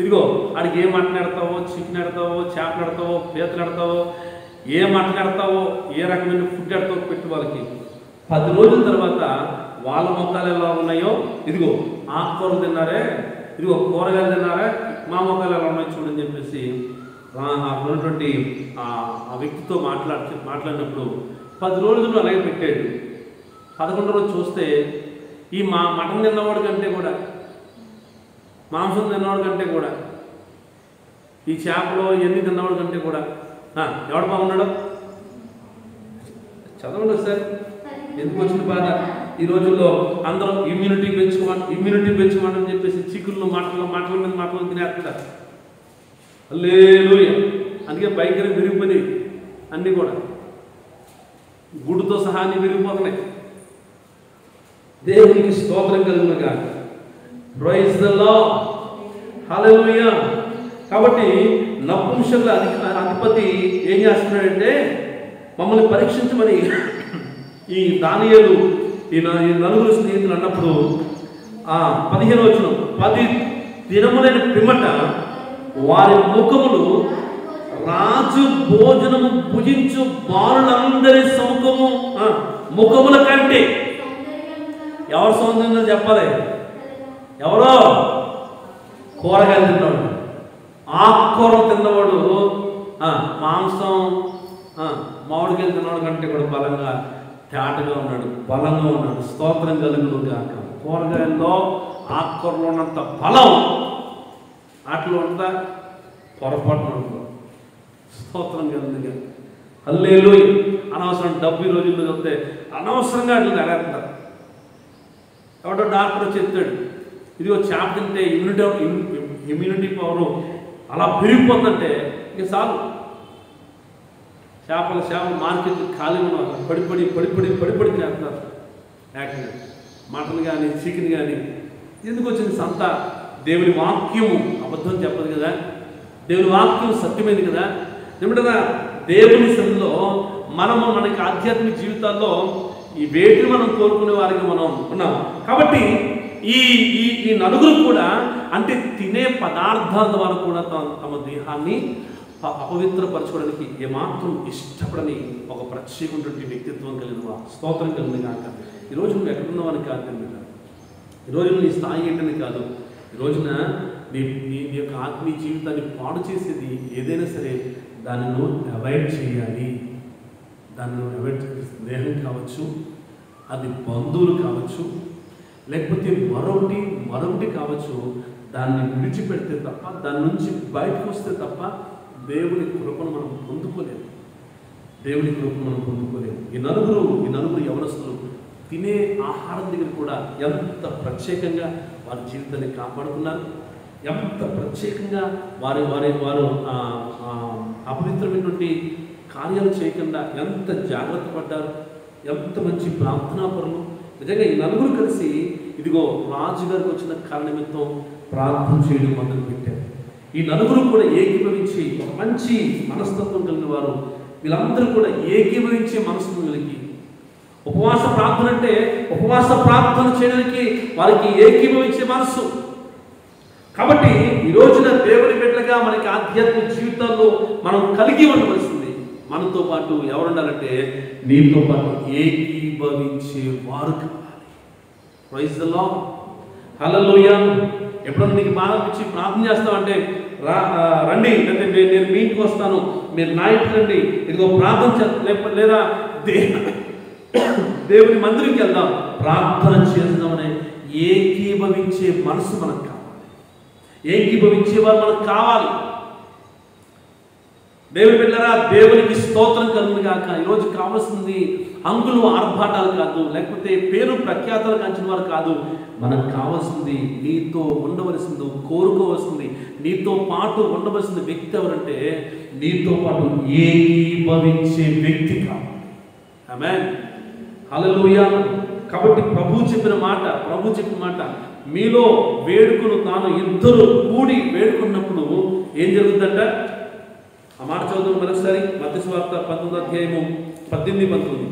ఇదిగో ఆడికి ఏ మటన్ ఎడతావో, చికెన్ ఎడతావో, చేపలు ఎడతావో, పీతలు ఎడతావో, ఏ మటన్ ఎడతావో, ఏ రకమైన ఫుడ్ ఎడతావో పెట్టు వాళ్ళకి. 10 రోజుల తర్వాత వాళ్ళ మొక్కలు ఎలా ఉన్నాయో, ఇదిగో ఆకుకూరలు తిన్నారే, ఇదిగో కూరగాయలు తిన్నారా, మా మొక్కలు ఎలా ఉన్నాయో చూడని చెప్పేసి ఉన్నటువంటి ఆ వ్యక్తితో మాట్లాడినప్పుడు 10 రోజులు అలాగే పెట్టాడు. 11వ రోజు చూస్తే ఈ మటన్ తిన్నవాడి కంటే కూడా, మాంసం తిన్నవాడి కంటే కూడా, ఈ చేపలు ఇవన్నీ తిన్నవాడి కంటే కూడా ఎవడు బాగున్నాడు? చదవండి సార్. ఎందుకు వచ్చిన బాధ? ఈ రోజుల్లో అందరూ ఇమ్యూనిటీ పెంచుకోమని చెప్పేసి చిక్కుల్లో మాటల మీద మాటలు తినేస్తారు. హల్లెలూయా. అందుకే భయంకరంగా విరిగిపోయి అన్నీ కూడా గుడ్డుతో సహా అన్నీ విరిగిపోతున్నాయి. దేవునికి స్తోత్రం కలుగును గాక. Praise the Lord. హల్లెలూయా. కాబట్టి నపుంసకుల అధిపతి ఏం చేస్తున్నాడంటే మమ్మల్ని పరీక్షించమని ఈ దానియేలు ఈ నలుగురు స్నేహితులు అన్నప్పుడు 15వ వచనం, 10 దినములైన పిమ్మట వారి ముఖములు రాజు భోజనము భుజించు బాలులందరి ముఖముల కంటే, ఎవరు సౌందర్యంగా చెప్పాలి? ఎవరో కూరగాయలు తిన్నవాడు, ఆకుకూరలు తిన్నవాడు, మాంసం మామిడికాయలు తిన్నవాడు కంటే కూడా బలంగా తేటగా ఉన్నాడు, బలంగా ఉన్నాడు. స్తోత్రం కలుగును గాక. కూరగాయల్లో ఆకుకూరలో ఉన్నంత బలం వాటిలో ఉందా? పొరపాటున ఉంటుంది. స్తోత్రం కలుగును గాక. హల్లెలూయా. అనవసరం డబ్బు ఈ రోజుల్లో చెప్తే అనవసరంగా అట్లా నెరేస్తారు. ఎవడో డాక్టర్ చెప్తాడు ఇదిగో చేప తింటే ఇమ్యూనిటీ పవరు అలా పెరిగిపోతుందంటే ఇక చాలు, చేపల మార్కెట్ ఖాళీ ఉన్న పడి తినేస్తున్నారు. ఏకంగా మటన్ కానీ చికెన్ కానీ. ఎందుకు వచ్చింది సంత? దేవుని వాక్యం అబద్ధం చెప్పదు కదా, దేవుని వాక్యం సత్యమైంది కదా. ఏమిటన్నా దేవుని సన్నిధిలో మనకి ఆధ్యాత్మిక జీవితాల్లో ఈ వేటిని మనం కోరుకునే వారికి మనం ఉన్నాం. కాబట్టి ఈ నలుగురు కూడా అంటే తినే పదార్థాల ద్వారా కూడా తమ దేహాన్ని అపవిత్రపరచుకోవడానికి ఏమాత్రం ఇష్టపడని ఒక ప్రత్యేకమైనటువంటి వ్యక్తిత్వం కలిగిన స్తోత్రం కలిగిన కాక. ఈరోజు నువ్వు ఎక్కడున్నావని కాదు, ఈరోజు నీ స్థాయి ఏంటని కాదు, ఈ రోజున నీ యొక్క ఆత్మీయ జీవితాన్ని పాడు చేసేది ఏదైనా సరే దాన్ని నువ్వు అవాయిడ్ చేయాలి. దాన్ని నువ్వు అవాయిడ్ చేసే స్నేహం కావచ్చు, అది బంధువులు కావచ్చు, లేకపోతే మరొకటి కావచ్చు. దాన్ని విడిచిపెడితే తప్ప, దాని నుంచి బయటకు వస్తే తప్ప దేవుని కృపను మనం పొందుకోలేము. ఈ నలుగురు యవనస్తులు తినే ఆహారం దగ్గర కూడా ఎంత ప్రత్యేకంగా వారి జీవితాన్ని కాపాడుకున్నారు, ఎంత ప్రత్యేకంగా వారు అపవిత్రమైనటువంటి కార్యాలు చేయకుండా ఎంత జాగ్రత్త పడ్డారు, ఎంత మంచి ప్రార్థనాపరులు. నిజంగా ఈ నలుగురు కలిసి ఇదిగో రాజుగారికి వచ్చిన కారణనిమిత్తం ప్రార్థన చేయడం మొదలుపెట్టారు. ఈ నలుగురు కూడా ఏకీభవించి ఒక మంచి మనస్తత్వం కలిగిన వారు. వీళ్ళందరూ కూడా ఏకీభవించే మనసును కలిగి ఉపవాస ప్రార్థన అంటే ఉపవాస ప్రార్థన చేయడానికి వారికి ఏకీభవించే మనస్సు. కాబట్టి ఈ రోజున దేవుని బిడ్డలుగా మనకి ఆధ్యాత్మిక జీవితాల్లో మనం కలిగి ఉండవలసింది. మనతో పాటు ఎవరు ఉండాలంటే నీతో పాటు ఏకీభవించే వారు కావాలి. ప్రైజ్ ది లార్డ్, హల్లెలూయా. ఎప్పుడన్నా నీకు బాధ అనిపించి ప్రార్థన చేస్తామంటే రండి, అంటే నేను మీ ఇంటికి వస్తాను, మీరు నా ఇంటికి రండి, ఇదిగో ప్రార్థన చేస్తాం, లేదా దేవుని మందిరికి వెళ్దాం, ప్రార్థన చేద్దామనే ఏకీభవించే మనసు మనకు కావాలి. ఏకీభవించే వారు మనకు కావాలి. దేవుని బిడ్డలారా, దేవునికి స్తోత్రం కలుగును గాక. ఈరోజు కావాల్సింది అంగులు ఆర్భాటాలు కాదు, లేకపోతే పేరు ప్రఖ్యాతలు కాంచిన వారు కాదు. మనకు కావాల్సింది నీతో ఉండవలసింది, కోరుకోవలసింది, నీతో పాటు ఉండవలసిన వ్యక్తి ఎవరంటే నీతో పాటు ఏకీభవించే వ్యక్తి కావాలి. ఆమేన్, హల్లెలూయా. కాబట్టి ప్రభు చెప్పిన మాట మీలో వేడుకను తాను ఇద్దరు కూడి వేడుకున్నప్పుడు ఏం జరుగుతుందంట? ఆ మాట చదువు మరొకసారి. మత్తయి సువార్త 19వ అధ్యాయము 18-19.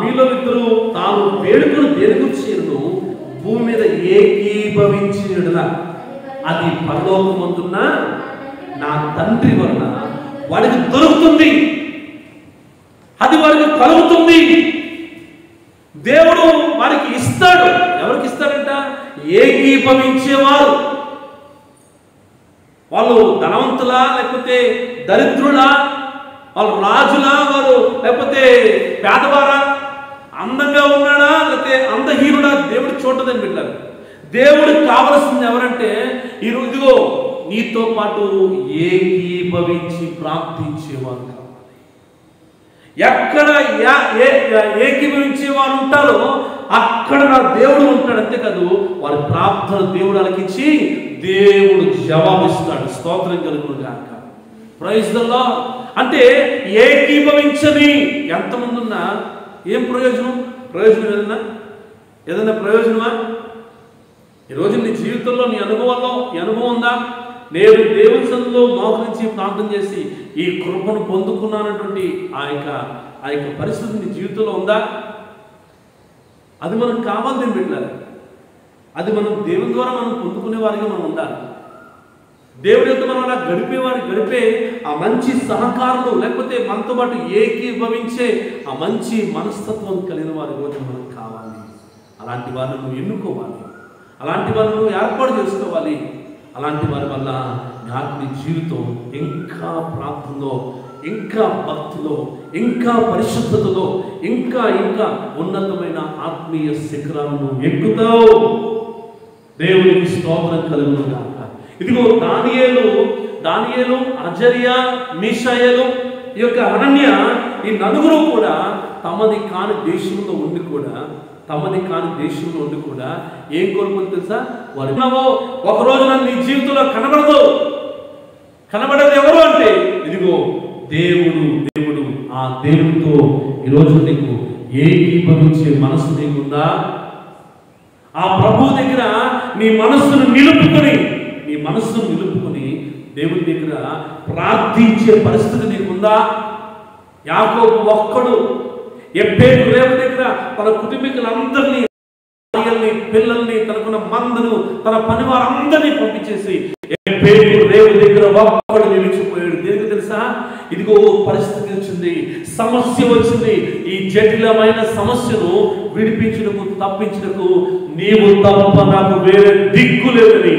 మీలో ఇద్దరు తాను వేడుకను దేని గురించి చేరును భూమి మీద ఏకీభవించిన అది పరలోకమందున్న నా తండ్రి వలన వాడికి దొరుకుతుంది, అది వాడికి కలుగుతుంది. దేవుడు వారికి ఇస్తాడు. ఎవరికి ఇస్తాడంట? ఏకీభవించేవారు. వాళ్ళు ధనవంతులా లేకపోతే దరిద్రులా, వాళ్ళు రాజులా, వారు లేకపోతే పేదవారా, అందంగా ఉన్నాడా లేకపోతే అందహీనుడా, దేవుడు చూడదని పెట్టారు. దేవుడికి కావలసింది ఎవరంటే ఇదిగో నీతో పాటు ఏకీభవించి ప్రార్థించేవారు కావాలి. ఎక్కడ ఏకీభవించే వారు ఉంటారో అక్కడ నా దేవుడు ఉంటాడు. అంతేకాదు వారి ప్రార్థన దేవుడు అలకించి దేవుడు జవాబిస్తాడు. స్తోత్రం కలుగును గాక. Praise the lord. అంటే ఏకీభవించని ఎంతమంది ఉన్నా ఏం ప్రయోజనం ఏదైనా ప్రయోజనమా? ఈరోజు నీ జీవితంలో నీ అనుభవంలో ఈ అనుభవం ఉందా? నేను దేవుని సన్నిధిలో మోకరించి ప్రార్థన చేసి ఈ కృపను పొందుకున్నానటువంటి ఆ యొక్క పరిస్థితి నీ జీవితంలో ఉందా? అది మనకు కావాలి. నేను పెట్టాలి. అది మనం దేవుని ద్వారా మనం పొందుకునే వారిగా మనం ఉండాలి. దేవుడి యొక్క మనం అలా గడిపే ఆ మంచి సహకారులు, లేకపోతే మనతో పాటు ఏకీభవించే ఆ మంచి మనస్తత్వం కలిగిన వారి రోజు మనకు కావాలి. అలాంటి వారిని నువ్వు ఎన్నుకోవాలి, అలాంటి వారిని నువ్వు ఏర్పాటు చేసుకోవాలి. అలాంటి వారి వల్ల నీ జీవితం ఇంకా ప్రార్థనలో, ఇంకా భక్తిలో, ఇంకా పరిశుద్ధతలో, ఇంకా ఉన్నతమైన ఆత్మీయ శిఖరాలను ఎక్కుతావు. దేవునికి స్తోత్రం కలుగును గాక. ఇదిగో దానియేలు, అజర్యా, మీషాయేలు, ఈ యొక్క అనన్య, ఈ నలుగురు కూడా తమది కాని దేశంలో ఉండి కూడా ఏం కోరుకుంది తెలుసా? వారు ఒకరోజు నీ జీవితంలో కనబడేది ఎవరు అంటే ఇదిగో దేవుడు ఆ దేవుడితో ఈరోజు నీకు ఏకీభవించే మనసు నీకుందా? ఆ ప్రభు దగ్గర నీ మనస్సును నిలుపుకొని దేవుని దగ్గర ప్రార్థించే పరిస్థితి నీకుందా? యాకోబు ఒక్కడు ఎబ్బేలు రేవు దగ్గర తన కుటుంబీకులందరినీ, పిల్లల్ని, తనకున్న మందను, తన పనివారందరినీ పంపించేసి ఎబ్బేలు రేవు దగ్గర ఒక్కడు నిలిచిపోయాడు. దేనికి తెలుసా? ఇదిగో పరిస్థితి వచ్చింది, సమస్య వచ్చింది. ఈ జటిలమైన సమస్యను విడిపించుటకు, తప్పించుటకు నీవు తప్ప నాకు వేరే దిక్కు లేదని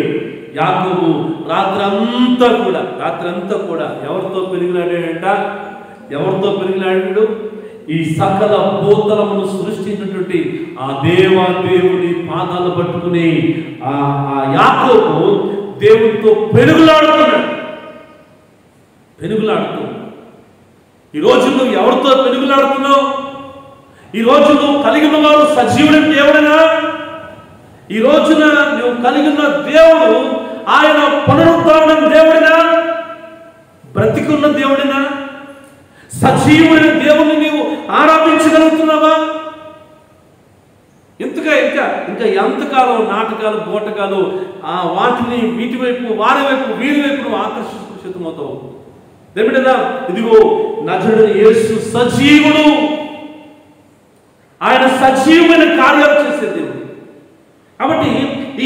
యాకోబు రాత్రంతా కూడా ఎవరితో పెరిగిలాడాడు? ఈ సకల భూతలమును సృష్టించినటువంటి ఆ దేవుని పాదాలు పట్టుకుని ఆ యాకోబు దేవునితో పెనుగులాడుతూ ఈ రోజు నువ్వు ఎవరితో పెనుగులాడుతున్నావు? ఈ రోజు నువ్వు కలిగిన వాడు సజీవుడి దేవుడేనా? ఈ రోజున నువ్వు కలిగిన దేవుడు ఆయన పునరుద్ధరణ దేవుడినా? బ్రతికున్న దేవుడినా? సజీవుడైన దేవుని నీవు ఆరాధించగలుగుతున్నావా? ఇంకా ఎంతకాలం నాటకాలు, బోటకాలు వాటిని వీటి వైపు, వారి వైపు, వీరి వైపు నువ్వు ఆకర్షితమవుతావు. దేవుడేనా? ఇదిగో నజరుడైన యేసు సజీవుడు. ఆయన సజీవమైన కార్యాలు చేసే దేవుడు. కాబట్టి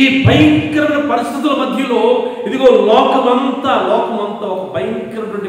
ఈ భయంకరమైన పరిస్థితుల మధ్యలో ఇదిగో లోకమంతా ఒక భయంకరమైన